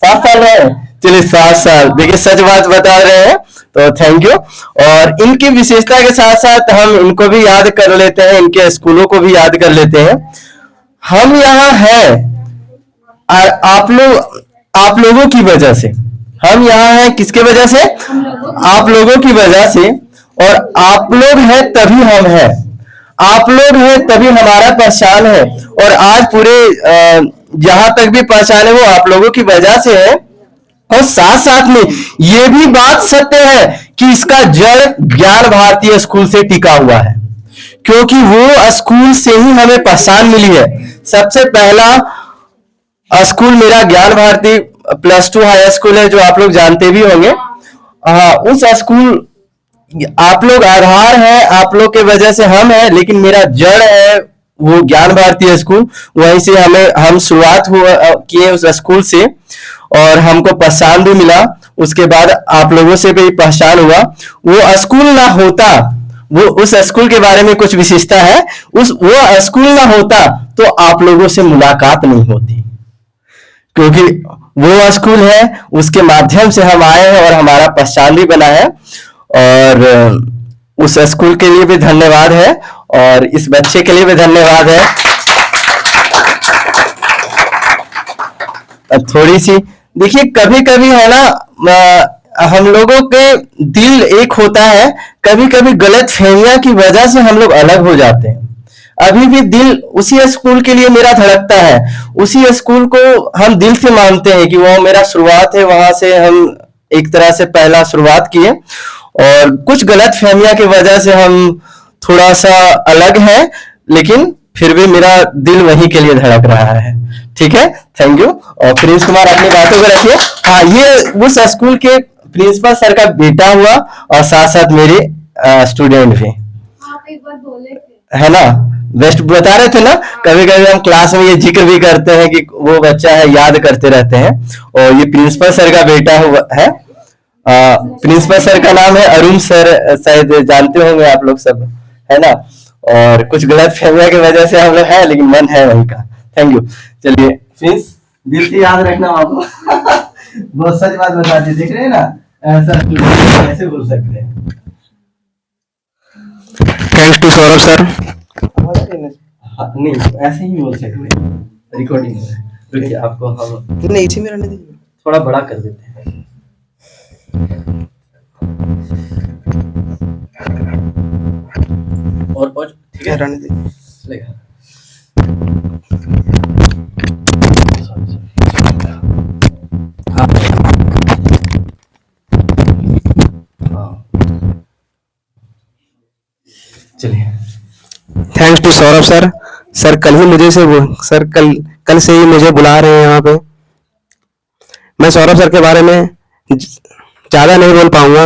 B: 7 साल रहे हैं, चलिए 7 साल, देखिए सच बात बता रहे हैं, तो थैंक यू। और इनकी विशेषता के साथ साथ हम इनको भी याद कर लेते हैं, इनके स्कूलों को भी याद कर लेते हैं। हम यहाँ हैं और आप लोगों की वजह से। हम यहाँ हैं किसके वजह से? आप लोगों की वजह से। और आप लोग हैं तभी हम हैं, आप लोग हैं तभी हमारा पहचान है। और आज पूरे जहां तक भी पहचान है वो आप लोगों की वजह से है। और साथ साथ में ये भी बात सत्य है कि इसका जड़ ज्ञान भारती स्कूल से टिका हुआ है, क्योंकि वो स्कूल से ही हमें पहचान मिली है। सबसे पहला स्कूल मेरा ज्ञान भारती +2 हाई स्कूल है, जो आप लोग जानते भी होंगे। उस स्कूल आप लोग आधार है, आप लोग के वजह से हम है, लेकिन मेरा जड़ है वो ज्ञान भारती स्कूल। वहीं से हम शुरुआत किए उस स्कूल से, और हमको पहचान भी मिला। उसके बाद आप लोगों से भी पहचान हुआ। वो स्कूल ना होता, वो उस स्कूल के बारे में कुछ विशेषता है, वो स्कूल ना होता तो आप लोगों से मुलाकात नहीं होती, क्योंकि वो स्कूल है, उसके माध्यम से हम आए हैं और हमारा पहचान भी बना है। और उस स्कूल के लिए भी धन्यवाद है, और इस बच्चे के लिए भी धन्यवाद है। अब थोड़ी सी देखिए, कभी कभी है ना, हम लोगों के दिल एक होता है, कभी कभी गलत फहमियां की वजह से हम लोग अलग हो जाते हैं। अभी भी दिल उसी स्कूल के लिए मेरा धड़कता है, उसी स्कूल को हम दिल से मानते हैं कि वो मेरा शुरुआत है, वहां से हम एक तरह से पहला शुरुआत किए। और कुछ गलत फहमियां की वजह से हम थोड़ा सा अलग हैं, लेकिन फिर भी मेरा दिल वहीं के लिए धड़क रहा है। ठीक है, थैंक यू। और प्रिंस कुमार अपनी बातों को रखिए। हाँ, ये उस स्कूल के प्रिंसिपल सर का बेटा हुआ, और साथ साथ मेरे स्टूडेंट भी।
E: आप एक बार बोले थे,
B: है ना, बेस्ट बता रहे थे ना। कभी कभी हम क्लास में ये जिक्र भी करते हैं कि वो बच्चा है, याद करते रहते हैं। और ये प्रिंसिपल सर का बेटा हुआ है। प्रिंसिपल सर का नाम है अरुण सर, शायद जानते होंगे आप लोग सब, है ना। और कुछ गलत फहमिया की वजह से हम लोग है, लेकिन मन है वहीं का। Thank you. चलिए प्रिंस, दिल से याद रखना आपको। बहुत सच बात बताते, देख रहे हैं ना, ऐसा कैसे बोल सकते हैं।
F: Thanks to Saurabh sir.
B: नहीं, ऐसे ही बोल सकते हैं, रिकॉर्डिंग है। रुकिए, आपको हम
F: नहीं इसी में रहने दीजिए,
B: थोड़ा बड़ा कर देते हैं। और ठीक है,
F: रहने दीजिए।
B: चलेगा। चलिए।
F: Thanks to Saurabh sir. Sir कल ही मुझे सर कल से ही मुझे बुला रहे हैं यहाँ पे। मैं सौरभ सर के बारे में ज्यादा नहीं बोल पाऊंगा,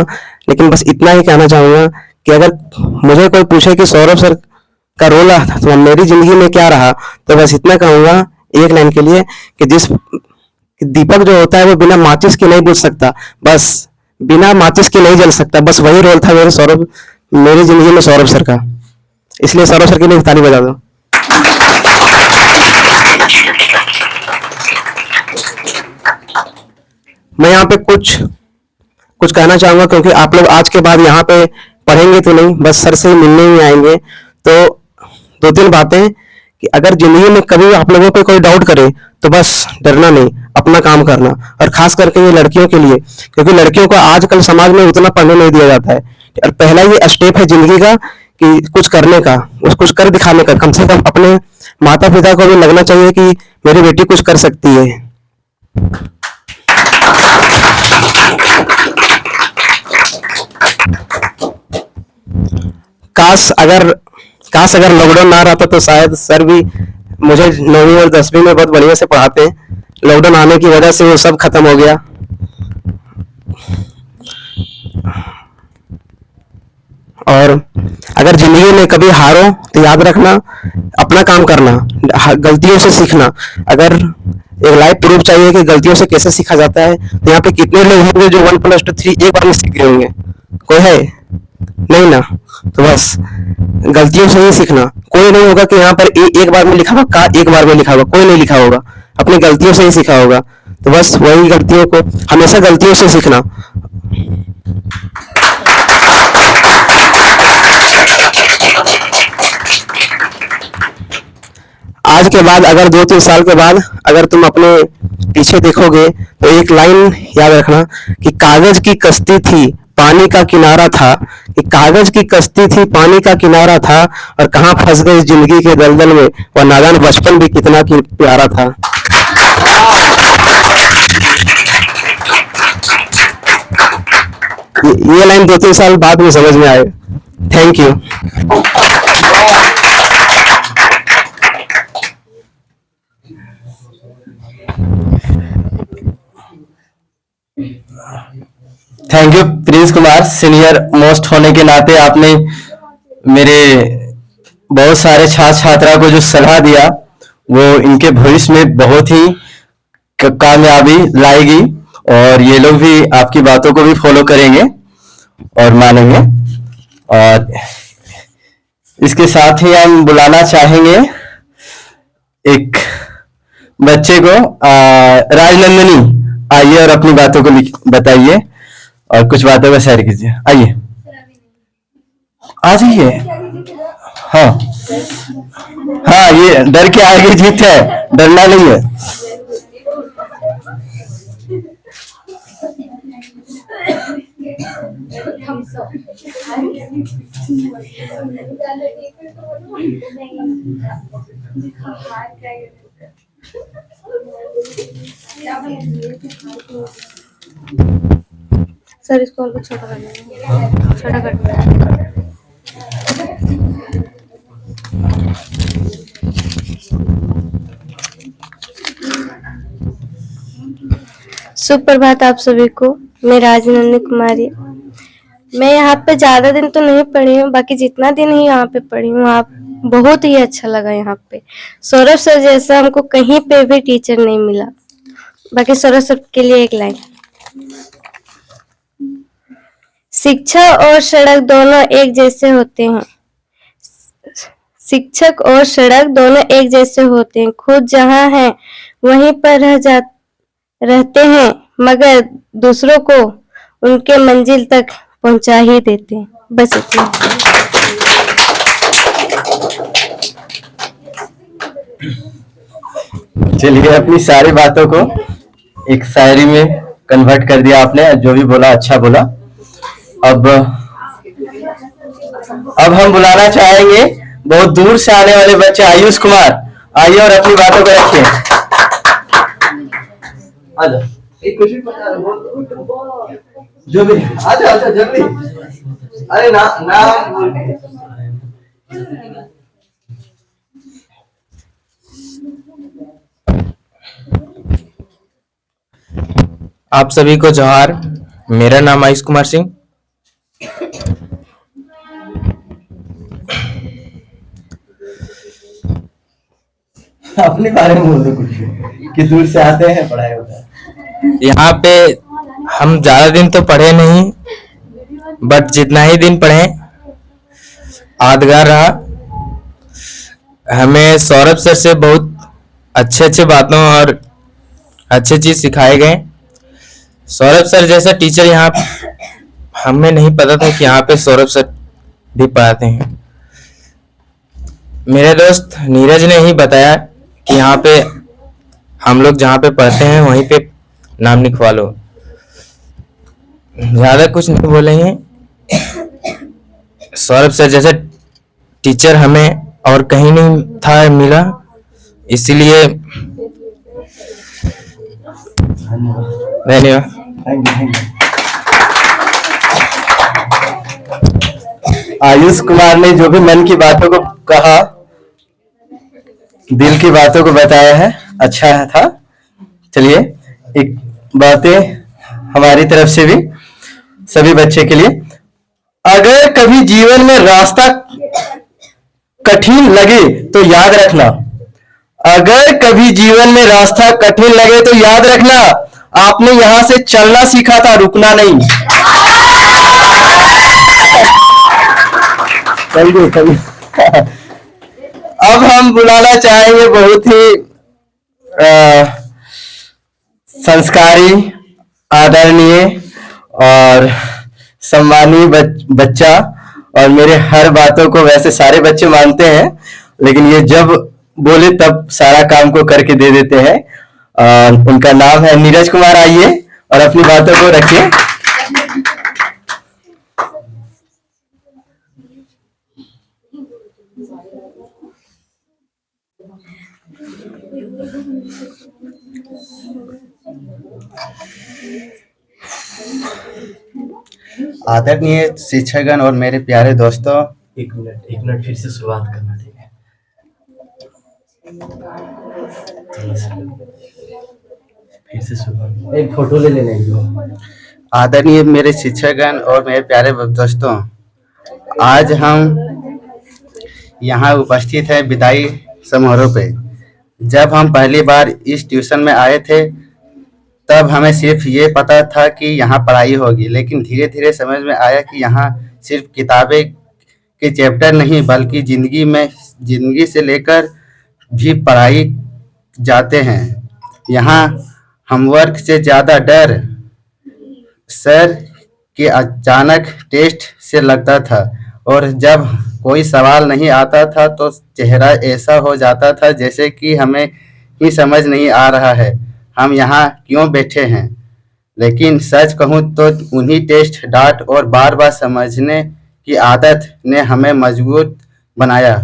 F: लेकिन बस इतना ही कहना चाहूंगा कि अगर मुझे कोई पूछे कि सौरभ सर का रोल तो मेरी जिंदगी में क्या रहा, तो बस इतना कहूंगा एक लाइन के लिए कि दीपक जो होता है वो बिना माचिस के नहीं बुझ सकता, बस बिना माचिस के नहीं जल सकता। बस वही रोल था मेरी जिंदगी में सौरभ सर का। इसलिए सौरभ सर के लिए ताली बजा दो। मैं यहाँ पे कुछ कहना चाहूंगा, क्योंकि आप लोग आज के बाद यहाँ पे पढ़ेंगे तो नहीं, बस सर से मिलने ही आएंगे। तो 2-3 बातें कि अगर जिंदगी में कभी आप लोगों पे कोई डाउट करे तो बस डरना नहीं, अपना काम करना। और खास करके ये लड़कियों के लिए, क्योंकि लड़कियों को आजकल समाज में उतना पढ़ने नहीं दिया जाता है। और पहला ये स्टेप है जिंदगी का कि कुछ करने का, कुछ कर दिखाने का। कम से कम अपने माता पिता को भी लगना चाहिए कि मेरी बेटी कुछ कर सकती है। काश अगर लॉकडाउन ना रहता तो शायद सर भी मुझे 9वीं और 10वीं में बहुत बढ़िया से पढ़ाते हैं। लॉकडाउन आने की वजह से वो सब खत्म हो गया। और अगर जिंदगी में कभी हारो तो याद रखना, अपना काम करना, गलतियों से सीखना। अगर एक लाइव प्रूफ चाहिए कि गलतियों से कैसे सीखा जाता है, तो यहाँ पे कितने लोग होंगे जो 1 + 2 3 एक बार में सीख गए होंगे? कोई है? नहीं ना। तो बस गलतियों से ही सीखना। कोई नहीं होगा कि यहाँ पर एक बार में लिखा होगा, एक बार में लिखा होगा, कोई नहीं लिखा होगा, अपनी गलतियों से ही सीखा होगा।
I: तो बस वही गलतियों को, हमेशा गलतियों से सीखना। आज के बाद अगर 2-3 साल के बाद अगर तुम अपने पीछे देखोगे तो एक लाइन याद रखना कि कागज की कश्ती थी पानी का किनारा था, कि कागज की कश्ती थी पानी का किनारा था, और कहाँ फंस गई जिंदगी के दलदल में, वह नादान बचपन भी कितना की प्यारा था। ये लाइन 2-3 साल बाद में समझ में आए। Thank you.
B: Thank you Prince Kumar, senior most होने के नाते आपने मेरे बहुत सारे छात्र छात्रा को जो सलाह दिया वो इनके भविष्य में बहुत ही कामयाबी लाएगी, और ये लोग भी आपकी बातों को भी फॉलो करेंगे और मानेंगे। और इसके साथ ही हम बुलाना चाहेंगे एक बच्चे को, राजनंदिनी, आइए और अपनी बातों को बताइए और कुछ बातों का शेयर कीजिए। आइए, आ जाइए। हाँ हाँ, ये डर के आगे जीत है, डरना नहीं है।
C: सर इसको और छोटा कर लेंगे, छोटा कर देंगे। सुप्रभात आप सभी को। मैं राजनंदिनी कुमारी। मैं यहाँ पे ज्यादा दिन तो नहीं पढ़ी हूँ, बाकी जितना दिन ही यहाँ पे पढ़ी हूँ आप बहुत ही अच्छा लगा यहाँ पे। सौरभ सर जैसा हमको कहीं पे भी टीचर नहीं मिला। बाकी सौरभ सर के लिए एक लाइन। शिक्षा और सड़क दोनों एक जैसे होते हैं। शिक्षक और सड़क दोनों एक जैसे होते हैं। खुद जहाँ है वहीं पर रहते हैं, मगर दूसरों को उनके मंजिल तक पहुंचा ही देते हैं। बस इतना।
B: चलिए, अपनी सारी बातों को एक शायरी में कन्वर्ट कर दिया आपने। जो भी बोला अच्छा बोला। अब हम बुलाना चाहेंगे बहुत दूर से आने वाले बच्चे आयुष कुमार। आइए और अपनी बातों को रखिए। आजा, एक कुछ भी पता जो भी आजा आजा जल्दी। अरे ना ना
J: आप सभी को जोहार। मेरा नाम आयुष कुमार सिंह।
B: अपने बारे में बोल दो कुछ, कि दूर से आते हैं, पढ़ाई होता है।
J: यहाँ पे हम ज्यादा दिन तो पढ़े नहीं, बट जितना ही दिन पढ़े यादगार रहा। हमें सौरभ सर से बहुत अच्छे अच्छे बातों और अच्छे चीज सिखाए गए। सौरभ सर जैसा टीचर यहाँ हमें नहीं पता था कि यहाँ पे सौरभ सर भी पढ़ाते हैं। मेरे दोस्त नीरज ने ही बताया कि यहाँ पे हम लोग जहाँ पे पढ़ते हैं वहीं पे नाम लिखवा लो। ज्यादा कुछ नहीं बोलेंगे। सौरभ सर जैसा टीचर हमें और कहीं नहीं था मिला, इसीलिए धन्यवाद।
B: आयुष कुमार ने जो भी मन की बातों को कहा, दिल की बातों को बताया है, अच्छा था। चलिए, एक बातें हमारी तरफ से भी सभी बच्चे के लिए। अगर कभी जीवन में रास्ता कठिन लगे तो याद रखना, अगर कभी जीवन में रास्ता कठिन लगे तो याद रखना, आपने यहां से चलना सीखा था, रुकना नहीं। चलिए अब हम बुलाना चाहेंगे बहुत ही संस्कारी, आदरणीय और सम्मानीय बच्चा, और मेरे हर बातों को वैसे सारे बच्चे मानते हैं, लेकिन ये जब बोले तब सारा काम को करके दे देते हैं। उनका नाम है नीरज कुमार। आइए और अपनी बातों को रखिए।
K: आदरणीय शिक्षकगण और मेरे प्यारे दोस्तों,
B: एक मिनट फिर से शुरुआत करना, ठीक है? फिर से शुरुआत, एक फोटो ले लेने दो।
K: आदरणीय मेरे शिक्षकगण और मेरे प्यारे दोस्तों, आज हम यहाँ उपस्थित हैं विदाई समारोह पे। जब हम पहली बार इस ट्यूशन में आए थे तब हमें सिर्फ ये पता था कि यहाँ पढ़ाई होगी, लेकिन धीरे धीरे समझ में आया कि यहाँ सिर्फ किताबें के चैप्टर नहीं बल्कि जिंदगी से लेकर भी पढ़ाई जाते हैं। यहाँ होमवर्क से ज़्यादा डर सर के अचानक टेस्ट से लगता था, और जब कोई सवाल नहीं आता था तो चेहरा ऐसा हो जाता था जैसे कि हमें ही समझ नहीं आ रहा है हम यहाँ क्यों बैठे हैं। लेकिन सच कहूँ तो उन्हीं टेस्ट, डांट और बार बार समझने की आदत ने हमें मजबूत बनाया।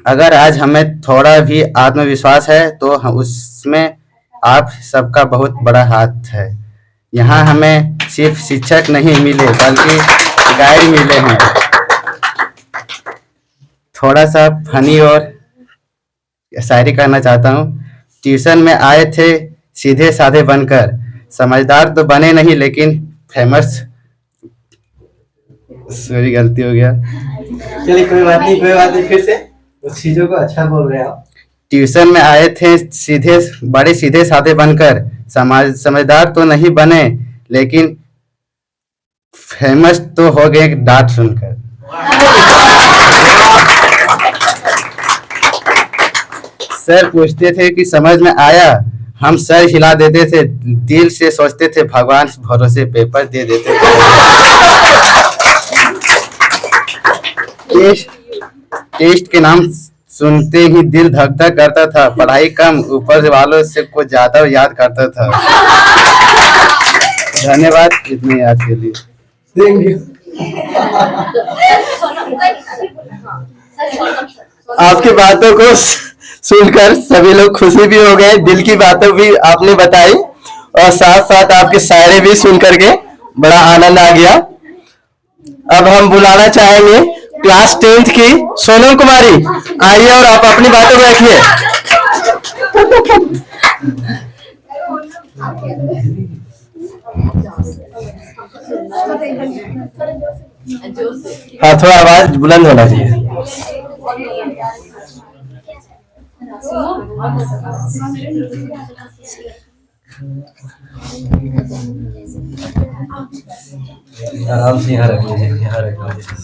K: अगर आज हमें थोड़ा भी आत्मविश्वास है तो उसमें आप सबका बहुत बड़ा हाथ है। यहाँ हमें सिर्फ शिक्षक नहीं मिले बल्कि गाइड मिले हैं। थोड़ा सा फनी और शायरी करना चाहता हूँ। ट्यूशन में आए थे सीधे साधे बनकर, समझदार तो बने नहीं लेकिन फेमस, सॉरी गलती हो गया,
B: चलिए कोई बात नहीं, फिर से उस चीजों को अच्छा बोल रहे हैं आप।
K: ट्यूशन में आए थे सीधे साधे बनकर, समझदार तो नहीं बने लेकिन फेमस तो हो गए डांट सुनकर। सर पूछते थे कि समझ में आया, हम सर हिला देते थे, दिल से सोचते थे भगवान भरोसे पेपर दे देते थे। टेस्ट के नाम सुनते ही दिल धक धक करता था, पढ़ाई कम ऊपर वालों से कुछ ज्यादा याद करता था। धन्यवाद इतनी याद के लिए।
B: आपकी बातों को सुनकर सभी लोग खुशी भी हो गए, दिल की बातें भी आपने बताई और साथ साथ आपकी शायरी भी सुन करके बड़ा आनंद आ गया। अब हम बुलाना चाहेंगे क्लास 10th की सोनम कुमारी। आइए और आप अपनी बातों को रखिए। हाँ, थोड़ा आवाज बुलंद होना चाहिए। आराम से यहाँ रख लीजिए, यहाँ रख लीजिए।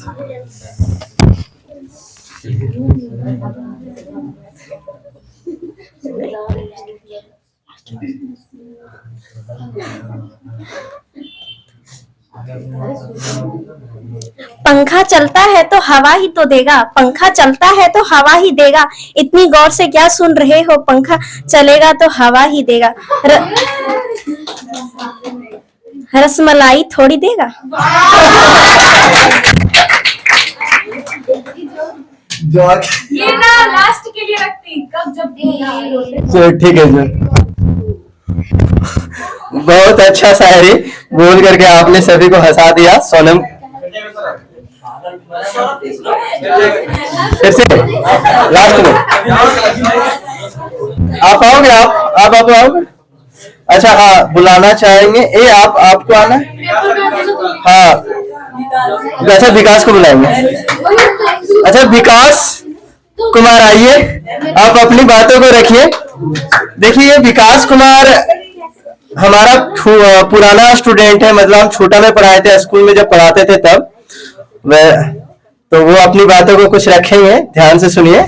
D: पंखा चलता है तो हवा ही तो देगा, पंखा चलता है तो हवा ही देगा, इतनी गौर से क्या सुन रहे हो, पंखा चलेगा तो हवा ही देगा। रसमलाई थोड़ी देगा।
G: ये ना लास्ट के लिए रखती कब जब
B: तो ठीक है सर, बहुत अच्छा शायरी बोल करके आपने सभी को हंसा दिया। सोनम फिर से लास्ट में आप आओगे, आप आओगे। अच्छा हाँ, बुलाना चाहेंगे। आपको आना है? हाँ, अच्छा विकास को बुलाएंगे। अच्छा विकास कुमार आइए, आप अपनी बातों को रखिए। देखिए विकास कुमार हमारा पुराना स्टूडेंट है, मतलब हम छोटा में पढ़ाए थे, स्कूल में जब पढ़ाते थे तब तो वो अपनी बातों को कुछ रखेंगे, ध्यान से सुनिए।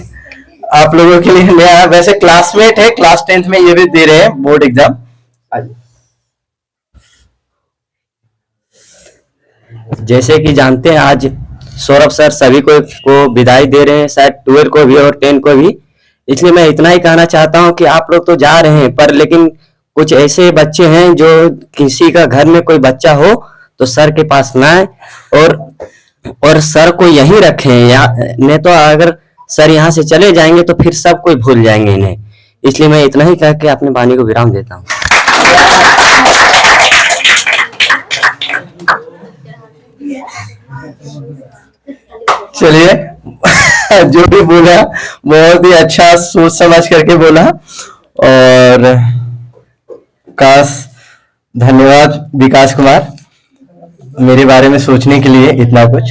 B: आप लोगों के लिए नया, वैसे क्लासमेट है, क्लास 10th में ये भी दे रहे हैं बोर्ड एग्जाम। जैसे कि जानते हैं आज सौरभ सर सभी को विदाई दे रहे हैं, शायद 12 को भी और 10 को भी। इसलिए मैं इतना ही कहना चाहता हूं कि आप लोग तो जा रहे हैं, पर लेकिन कुछ ऐसे बच्चे हैं जो किसी का घर में कोई बच्चा हो तो सर के पास ना आए और सर को यहीं रखें, नहीं तो अगर सर यहाँ से चले जाएंगे तो फिर सब कोई भूल जाएंगे इन्हें। इसलिए मैं इतना ही कह के अपनी वाणी को विराम देता हूँ। चलिए जो भी बोला बहुत ही अच्छा सोच समझ करके बोला, और काश धन्यवाद विकास कुमार मेरे बारे में सोचने के लिए इतना कुछ।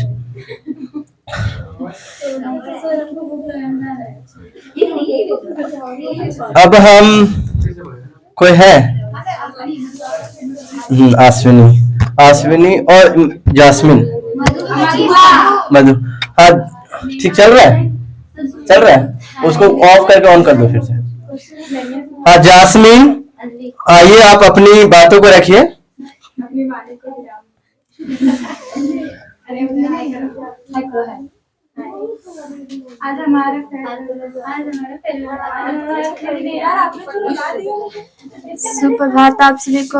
B: अब हम कोई है आश्विनी और जास्मिन मधु। हाँ ठीक चल रहा है, उसको ऑफ करके ऑन कर दो फिर से। हाँ जास्मिन आइए, आप अपनी बातों को रखिए।
C: सुप्रभात आप सभी को।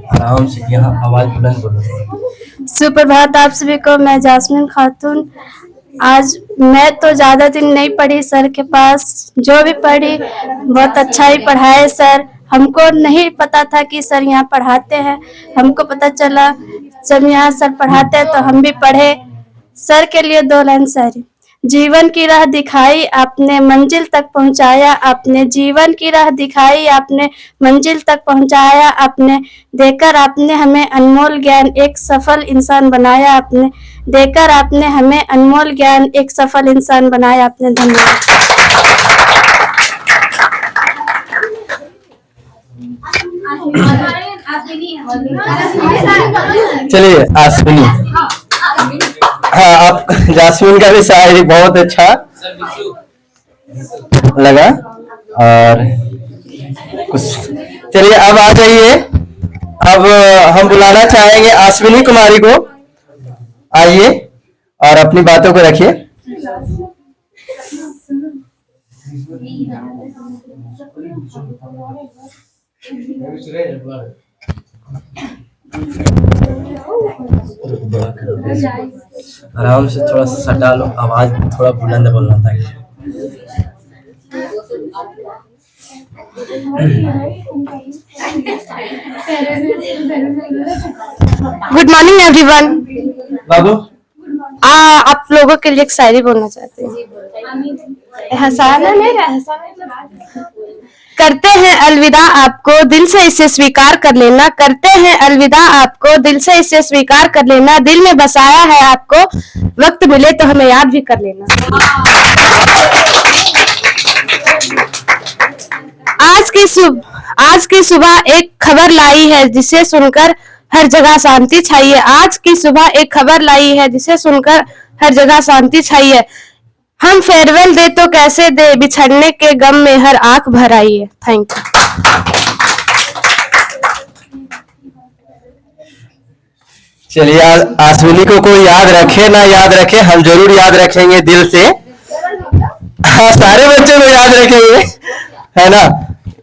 B: आराम से, यहाँ आवाज बुलंद बोलो।
C: सुप्रभात आप सभी को। मैं जास्मिन खातून। आज मैं तो ज्यादा दिन नहीं पढ़ी सर के पास, जो भी पढ़ी बहुत अच्छा ही पढ़ाए सर। हमको नहीं पता था कि सर यहाँ पढ़ाते हैं, हमको पता चला जब यहाँ सर पढ़ाते हैं तो हम भी पढ़े। सर के लिए 2 लाइन शायरी। जीवन की राह दिखाई आपने मंजिल तक पहुंचाया, आपने जीवन की राह दिखाई आपने मंजिल तक पहुंचाया, आपने देकर आपने हमें अनमोल ज्ञान एक सफल इंसान बनाया, आपने देकर आपने हमें अनमोल ज्ञान एक सफल इंसान बनाया। आपने धन्यवाद।
B: चलिए आश्विनी। हाँ आप जास्मिन का भी शायरी बहुत अच्छा लगा और कुछ। चलिए अब आ जाइए, अब हम बुलाना चाहेंगे आश्विनी कुमारी को। आइए और अपनी बातों को रखिए। आराम से थोड़ा सटा लो, आवाज थोड़ा बुलंद बोलना था।
C: Good morning everyone.
B: बाबू
C: आप लोगों के लिए एक शायरी बोलना चाहते हैं। हंसाना नहीं, करते हैं अलविदा आपको, दिल से इसे स्वीकार कर लेना। करते हैं अलविदा आपको, दिल से इसे स्वीकार कर लेना। दिल में बसाया है आपको, वक्त मिले तो हमें याद भी कर लेना। आज की सुबह एक खबर लाई है जिसे सुनकर हर जगह शांति छाई है। आज की सुबह एक खबर लाई है जिसे सुनकर हर जगह शांति छाई है। हम फेयरवेल दे तो कैसे दे, बिछड़ने के गम में हर आंख भर आई है। Thank you.
B: चलिए आश्विनी को कोई याद रखे ना याद रखे, हम जरूर याद रखेंगे दिल से। हाँ सारे बच्चों को याद रखेंगे, है ना।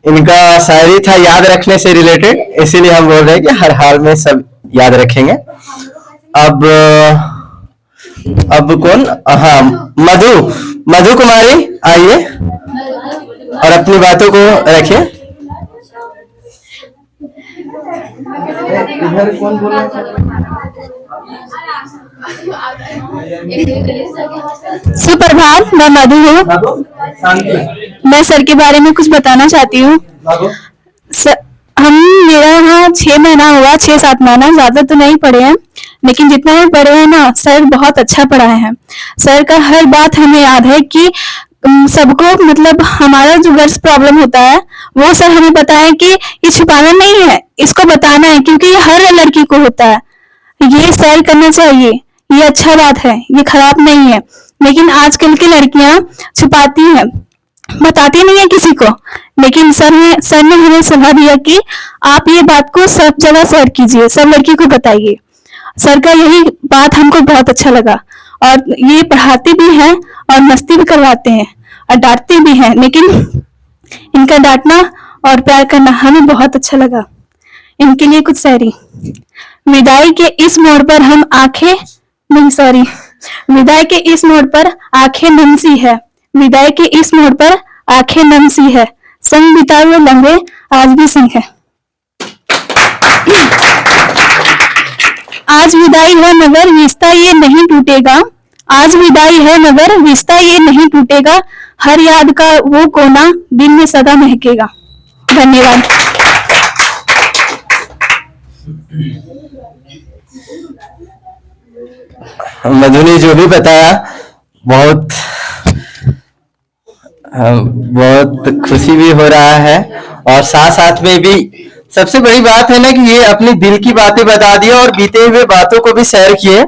B: इनका शायरी था याद रखने से रिलेटेड, इसीलिए हम बोल रहे हैं कि हर हाल में सब याद रखेंगे। अब कौन? हाँ मधु कुमारी आइए और अपनी बातों को रखिए। इधर कौन बोल रहा है?
E: सुप्रभात, मैं मधु हूँ। मैं सर के बारे में कुछ बताना चाहती हूँ। मेरा यहाँ 6 महीना हुआ, 6-7 महीना, ज्यादा तो नहीं पढ़े हैं, लेकिन जितना भी पढ़े हैं ना, सर बहुत अच्छा पढ़ाए हैं। सर का हर बात हमें याद है कि सबको मतलब हमारा जो गर्ल्स प्रॉब्लम होता है वो सर हमें बताया कि ये छुपाना नहीं है, इसको बताना है, क्योंकि ये हर लड़की को होता है। ये सर करना चाहिए, ये अच्छा बात है, ये खराब नहीं है। लेकिन आजकल की लड़कियां छुपाती हैं, बताती नहीं है किसी को, लेकिन सर ने हमें सलाह दिया कि आप ये बात को सब जगह शेयर कीजिए, सब लड़की को बताइए। सर का यही बात हमको बहुत अच्छा लगा। और ये पढ़ाते भी हैं और मस्ती भी करवाते हैं और डांटते भी हैं, लेकिन इनका डांटना और प्यार करना हमें बहुत अच्छा लगा। इनके लिए कुछ शायरी। विदाई के इस मोड़ पर हम विदाई के इस मोड़ पर आंखें नम सी है, विदाई के इस मोड़ पर आंखें नम सी है, संग बिताए हुए लम्हे आज भी संग है। आज विदाई है मगर रिश्ता ये नहीं टूटेगा, आज विदाई है मगर रिश्ता ये नहीं टूटेगा, हर याद का वो कोना दिल में सदा महकेगा। धन्यवाद।
B: मधु ने जो भी बताया बहुत खुशी भी हो रहा है, और साथ साथ में भी सबसे बड़ी बात है ना कि ये अपनी दिल की बातें बता दी और बीते हुए बातों को भी शेयर किए,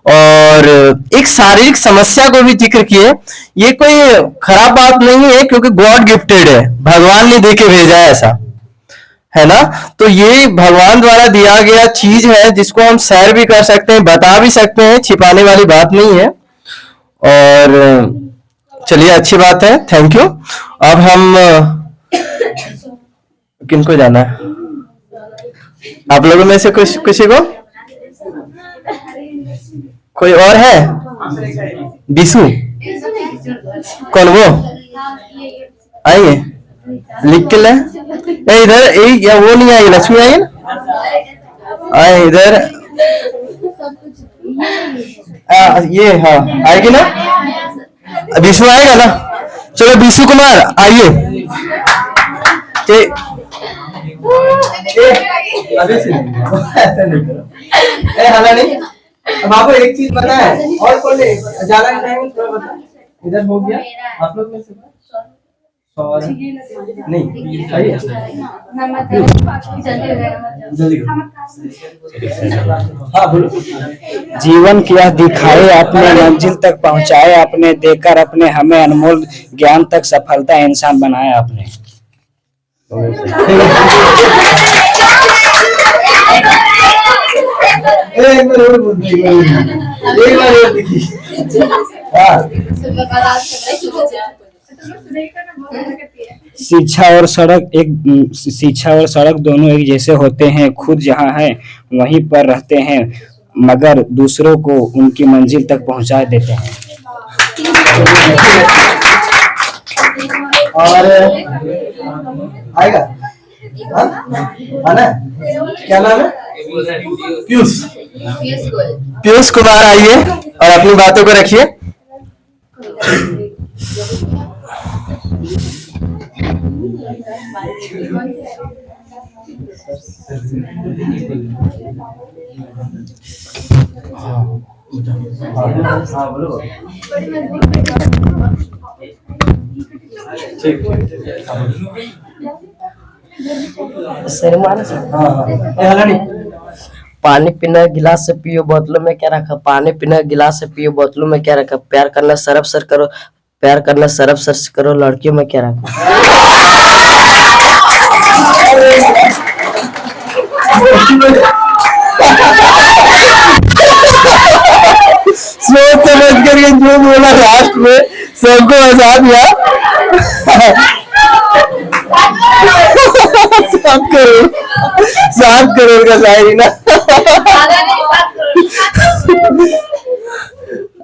B: और एक शारीरिक समस्या को भी जिक्र किए। ये कोई खराब बात नहीं है, क्योंकि गॉड गिफ्टेड है, भगवान ने दे के भेजा है, ऐसा है ना। तो ये भगवान द्वारा दिया गया चीज है जिसको हम शेयर भी कर सकते हैं, बता भी सकते हैं, छिपाने वाली बात नहीं है। और चलिए, अच्छी बात है, थैंक यू। अब हम किनको जाना है? आप लोगों में से किसी को कोई और है? बिशु कौन वो? आइए, लिख के ले। इधर या वो नहीं आई, लक्ष्मी आई ना, आए इधर। ये हाँ आएगी ना, बिशु आएगा ना। चलो बिशु कुमार आइए। हाला नहीं। अब आपको एक चीज पता है, और कौन ज्यादा टाइम थोड़ा बता। इधर हो गया आप लोग में से नहीं सही है। हाँ बोलो।
F: जीवन क्या दिखाए अपने मंजिल तक पहुंचाए आपने, देकर अपने हमें अनमोल ज्ञान तक सफलता इंसान बनाया आपने। शिक्षा और सड़क दोनों एक जैसे होते हैं, खुद जहाँ है वहीं पर रहते हैं, मगर दूसरों को उनकी मंजिल तक पहुंचा देते हैं।
B: और आएगा आना, क्या नाम है? पीयूष कुमार आइए और अपनी बातों को रखिए।
L: पानी पीना गिलास से पियो, बोतलों में क्या रखा? पानी पीना गिलास से पियो, बोतलों में क्या रखा? प्यार करना सरफ सर करो, प्यार करना सरफ सर करो, लड़कियों में क्या रखा?
B: सोच समझ कर ये जो बोला लास्ट में सबको हंसा दिया। 7 करोड़ का शायरी ना।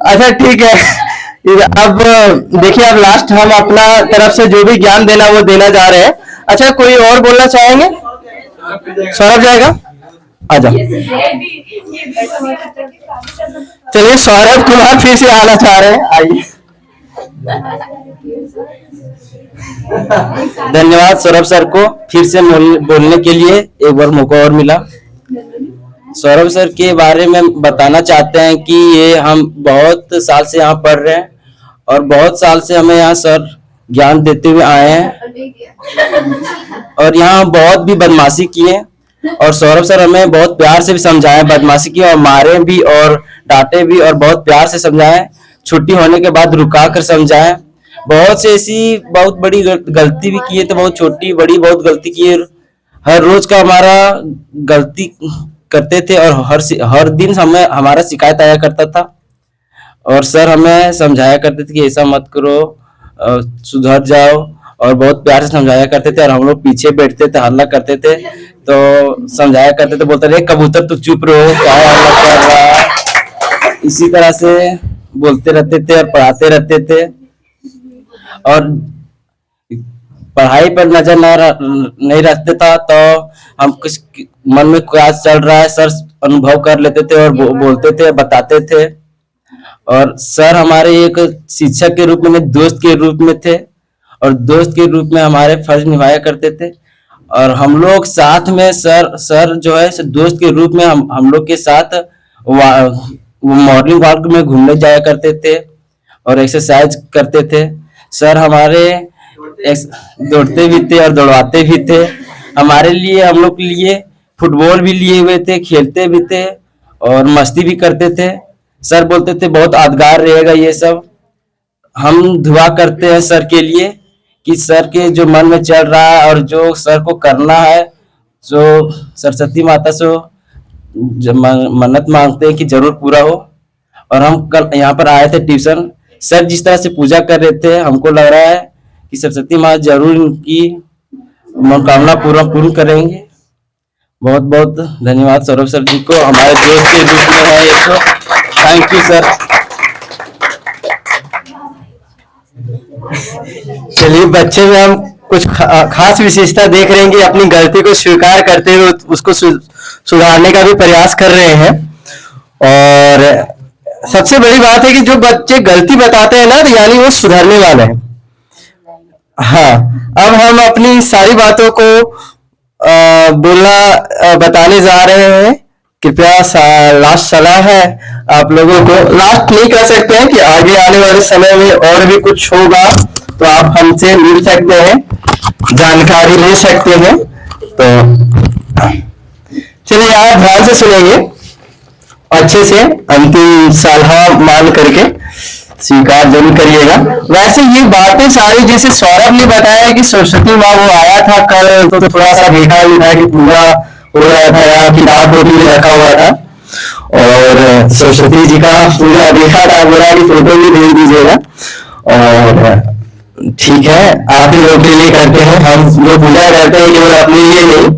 B: अच्छा ठीक है, अब देखिए, अब लास्ट हम अपना तरफ से जो भी ज्ञान देना वो देना जा रहे हैं। अच्छा, कोई और बोलना चाहेंगे? सौरभ जाएगा, आ जाओ। चलिए, सौरभ कुमार फिर से आना चाह रहे हैं, आइए।
J: धन्यवाद सौरभ सर को फिर से बोलने के लिए एक बार मौका और मिला। सौरभ सर के बारे में बताना चाहते हैं कि ये हम बहुत साल से यहाँ पढ़ रहे हैं और बहुत साल से हमें यहाँ सर ज्ञान देते हुए आए हैं और यहाँ बहुत भी बदमाशी की है और सौरभ सर हमें बहुत प्यार से भी समझाए, बदमाशी की और मारे भी और डांटे भी और बहुत प्यार से समझाए, छुट्टी होने के बाद रुका कर समझाए, बहुत से ऐसी बहुत बड़ी गलती भी की है, तो बहुत छोटी बड़ी बहुत गलती की है। हर रोज का हमारा गलती करते थे और हर दिन हमें हमारा शिकायत आया करता था और सर हमें समझाया करते थे कि ऐसा मत करो, सुधर जाओ, और बहुत प्यार से समझाया करते थे। और हम लोग पीछे बैठते थे, हल्ला करते थे तो समझाया करते थे, बोलते रहे कबूतर तू चुप रहो, क्या हल्ला कर रहा है। इसी तरह से बोलते रहते थे और पढ़ाते रहते थे और पढ़ाई पर नजर नहीं रखते था, तो हम कुछ मन में क्या चल रहा है सर अनुभव कर लेते थे और बोलते थे, बताते थे। और सर हमारे एक शिक्षक के रूप में नहीं, दोस्त के रूप में थे और दोस्त के रूप में हमारे फर्ज निभाया करते थे। और हम लोग साथ में सर जो है दोस्त के रूप में हम लोग के साथ मॉर्निंग वॉक में घूमने जाया करते थे और एक्सरसाइज करते थे। सर हमारे दौड़ते भी थे और दौड़वाते भी थे। हमारे लिए हम लोग के लिए फुटबॉल भी लिए हुए थे, खेलते भी थे और मस्ती भी करते थे। सर बोलते थे बहुत यादगार रहेगा ये सब। हम दुआ करते हैं सर के लिए कि सर के जो मन में चल रहा है और जो सर को करना है, जो सरस्वती माता से मन्नत मांगते हैं कि जरूर पूरा हो। और हम कल यहाँ पर आए थे ट्यूशन, सर जिस तरह से पूजा कर रहे थे हमको लग रहा है कि सरस्वती माँ जरूर उनकी मनोकामना पूर्ण करेंगे। बहुत बहुत धन्यवाद सौरभ सर जी को, हमारे दोस्त के रूप में है ये तो। Thank you sir.
B: चलिए बच्चे में हम कुछ खास विशेषता देख रहे हैं कि अपनी गलती को स्वीकार करते हुए उसको सुधारने का भी प्रयास कर रहे हैं। और सबसे बड़ी बात है कि जो बच्चे गलती बताते हैं ना, तो यानी वो सुधरने वाले हैं। हाँ, अब हम अपनी सारी बातों को बताने जा रहे हैं। कृपया लास्ट सलाह है आप लोगों को, लास्ट नहीं कर सकते हैं कि आगे आने वाले समय में और भी कुछ होगा तो आप हमसे मिल सकते हैं, जानकारी ले सकते हैं। तो चलिए आप ध्यान से सुनेंगे, अच्छे से अंतिम सलाह मान करके स्वीकार जरूर करिएगा। वैसे ये बातें सारी जैसे सौरभ ने बताया कि सरस्वती माँ वो आया था कल, तो थोड़ा सा देखा भी था कि पूरा हो रहा था, यहाँ किताब कॉपी में रखा हुआ था और सरस्वती जी का पूरा देखा था, बोला कि फोटो भी भेज दीजिएगा। और ठीक है, आप ही लोग के लिए करते हैं, हम जो पूजा करते हैं केवल अपने लिए नहीं,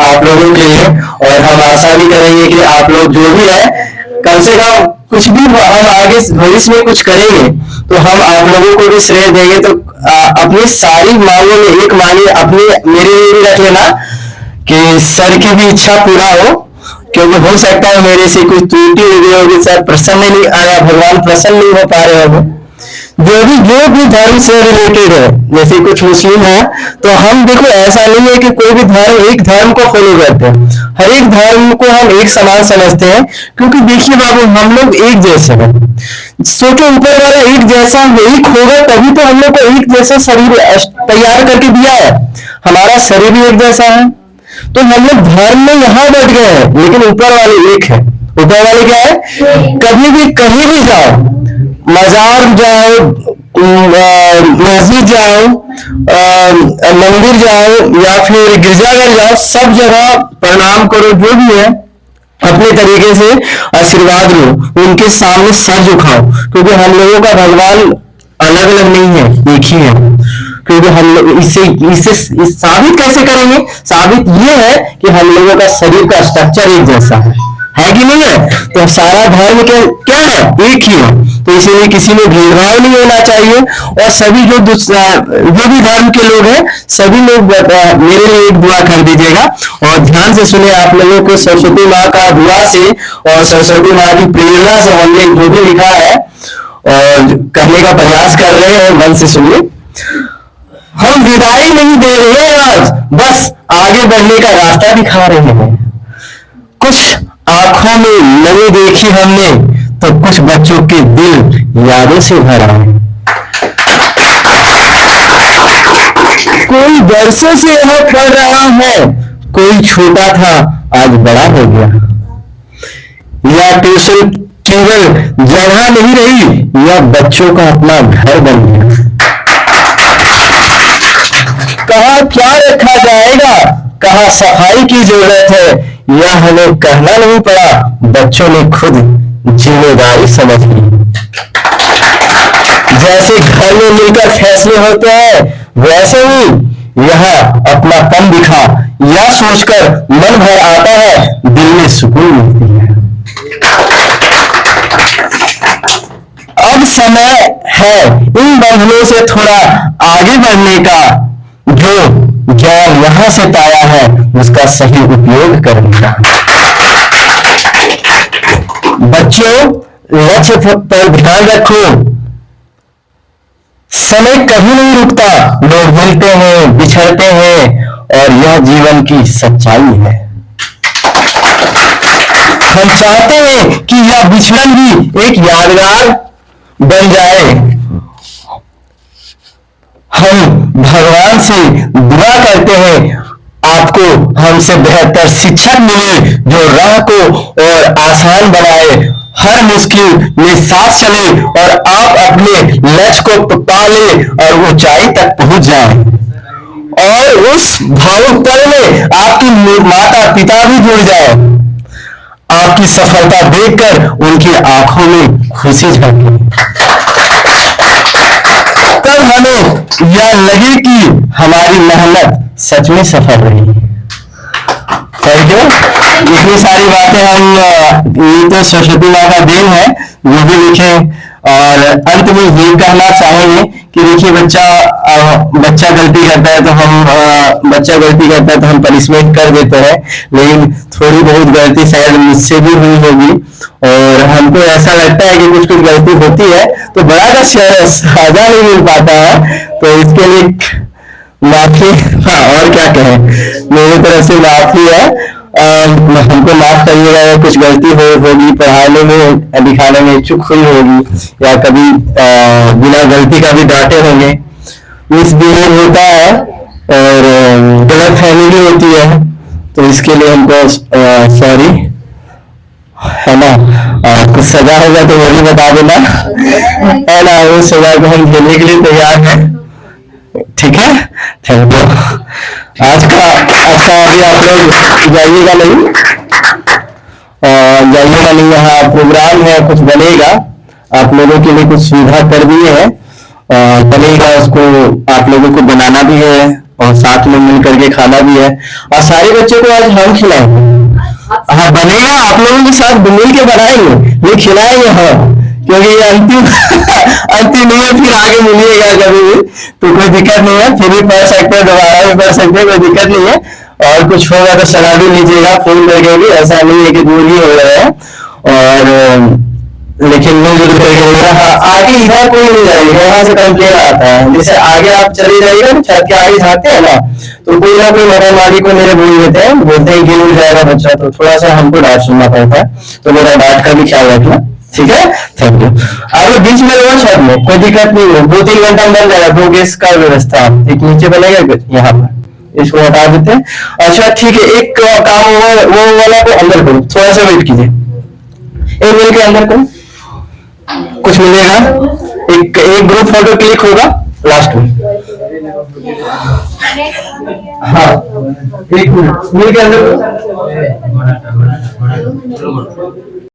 B: आप लोगों के लिए। और हम आशा भी करेंगे कि आप लोग जो भी है, कम से कम कुछ भी हम आगे भविष्य में कुछ करेंगे तो हम आप लोगों को भी श्रेय देंगे। तो अपनी सारी मांगों में एक मांगे अपनी मेरे लिए भी रख लेना कि सर की भी इच्छा पूरा हो, क्योंकि हो सकता है मेरे से कुछ त्रुटि हो गई होगी, सर प्रसन्न नहीं आया, भगवान प्रसन्न नहीं हो पा रहे होंगे। जो भी धर्म से रिलेटेड है, जैसे कुछ मुस्लिम है तो हम देखो ऐसा नहीं है कि कोई भी धर्म एक धर्म को फॉलो करते हैं, हर एक धर्म को हम एक समान समझते हैं। क्योंकि देखिए बाबू, हम लोग एक जैसे हैं, सोचो ऊपर वाला एक जैसा एक होगा तभी तो हम लोग को एक जैसा शरीर तैयार करके दिया है, हमारा शरीर भी एक जैसा है। तो हम लोग धर्म में यहाँ बैठ गए हैं, लेकिन ऊपर वाले एक है। ऊपर वाले क्या है, कभी भी कहीं भी जाओ, मजार जाओ, मस्जिद जाओ, मंदिर जाओ या फिर गिरजाघर जाओ, सब जगह प्रणाम करो, जो भी है अपने तरीके से आशीर्वाद लो, उनके सामने सर झुकाओ। क्योंकि हम लोगों का भगवान अलग अलग नहीं है, एक ही है। क्योंकि हम लोग इसे साबित कैसे करेंगे, साबित ये है कि हम लोगों का शरीर का स्ट्रक्चर एक जैसा है कि नहीं है। तो सारा धर्म क्या है, एक ही है। तो इसीलिए किसी में भेदभाव नहीं होना चाहिए। और सभी जो भी धर्म के लोग हैं, सभी लोग मेरे लिए एक दुआ कर दीजिएगा। और ध्यान से सुने, आप लोगों को सरस्वती माँ का दुआ से और सरस्वती माँ की प्रेरणा से हमने जो भी लिखा है और करने का प्रयास कर रहे हैं, मन से सुनिए। हम विदाई नहीं दे रहे हैं आज, बस आगे बढ़ने का रास्ता दिखा रहे हैं। कुछ आंखों में नमी देखी हमने, तो कुछ बच्चों के दिल यादों से भर आए। कोई बरसों से यह पढ़ रहा है, कोई छोटा था आज बड़ा हो गया। यह ट्यूशन केवल जगह नहीं रही, यह बच्चों का अपना घर बन गया। कहाँ क्या रखा जाएगा, कहाँ सफाई की जरूरत है, यह हमें कहना नहीं पड़ा, बच्चों ने खुद जिम्मेदारी समझ ली। जैसे घर में मिलकर फैसले होते हैं, वैसे ही यहाँ अपनापन दिखा, यह सोचकर मन भर आता है, दिल में सुकून मिलती है। अब समय है इन बंधनों से थोड़ा आगे बढ़ने का, जो ज्ञान यहाँ से पाया है उसका सही उपयोग करने का। बच्चों, लक्ष्य पर ध्यान रखो, समय कभी नहीं रुकता, लोग मिलते हैं, बिछड़ते हैं, और यह जीवन की सच्चाई है। हम चाहते हैं कि यह बिछड़न भी एक यादगार बन जाए। हम भगवान से दुआ करते हैं आपको हमसे बेहतर शिक्षक मिले, जो राह को और आसान बनाए, हर मुश्किल में साथ चले और आप अपने लक्ष्य को पा ले और ऊंचाई तक पहुंच जाएं। और उस भावुक पल में आपकी माता पिता भी जुड़ जाए, आपकी सफलता देखकर उनकी आंखों में खुशी झलके, तब हमें यह लगे कि हमारी मेहनत सच में सफल रही। Thank you. इतनी सारी बातें हम, ये तो सरस्वती माँ का देन है, वो भी लिखे। और अंत में ये कहना चाहेंगे कि देखिए, बच्चा गलती करता है तो हम पनिशमेंट कर देते हैं, लेकिन थोड़ी बहुत गलती शायद मुझसे भी हुई होगी, और हमको ऐसा लगता है कि कुछ गलती होती है तो बड़ा का सजा नहीं मिल पाता है, तो इसके लिए माफी। हाँ, और क्या कहें, मेरी तरफ से माफी है, हमको माफ करिएगा। कुछ गलती होगी, पढ़ाने में लिखाने में चूक हुई होगी, या कभी बिना गलती का भी डांटे होंगे, मिसबिहेव होता है और गलत फहमी भी होती है, तो इसके लिए हमको सॉरी, है ना। कुछ सजा होगा तो वो भी बता देना, है ना, उस सजा को हम देने के लिए तैयार हैं। ठीक है, थैंक यू। आज का अच्छा, अभी आप लोग जाइएगा नहीं, यहाँ प्रोग्राम है, कुछ बनेगा, आप लोगों के लिए कुछ सुविधा कर दिए हैं, बनेगा, उसको आप लोगों को बनाना भी है और साथ में मिल करके खाना भी है, और सारे बच्चों को आज हम खिलाएंगे। हाँ, बनेगा, आप लोगों के साथ मिल के बनाएंगे, ये खिलाएंगे। हाँ, क्योंकि ये अंतिम नहीं है, फिर आगे मिलिएगा कभी भी, तो कोई दिक्कत नहीं है, फिर भी पढ़ सकते हैं, दोबारा भी पढ़ सकते हैं, कोई दिक्कत नहीं है। और कुछ होगा तो सलाह भी लीजिएगा, फोन करके भी, ऐसा नहीं है कि दूर ही हो रहे हैं, और लेकिन मिलजुल करके आगे इधर कोई नहीं जाएगा, यहाँ से कंप्लेन आता है, जैसे आगे आप चले जाइएगा तो छत के आगे जाते हैं ना, तो कोई ना कोई मकानवाली को मेरे बोलते हैं गिर उड़ जाएगा बच्चा, तो थोड़ा सा हमको डांट सुनना पड़ता है, तो मेरा डांट का भी ख्याल रखना, ठीक है। Thank you. आप बीच में रहो छत में, कोई दिक्कत नहीं है, 2-3 घंटा बन जाएगा, 2 गैस का व्यवस्था, एक नीचे बनेगा यहाँ पर, इसको हटा देते हैं। अच्छा ठीक है, एक काम वो वाला को अंदर करो, थोड़ा सा वेट कीजिए, एक मिनट के अंदर करो, कुछ मिलेगा, एक ग्रुप फोटो क्लिक होगा लास्ट में। हाँ, एक मिनट मिल के अंदर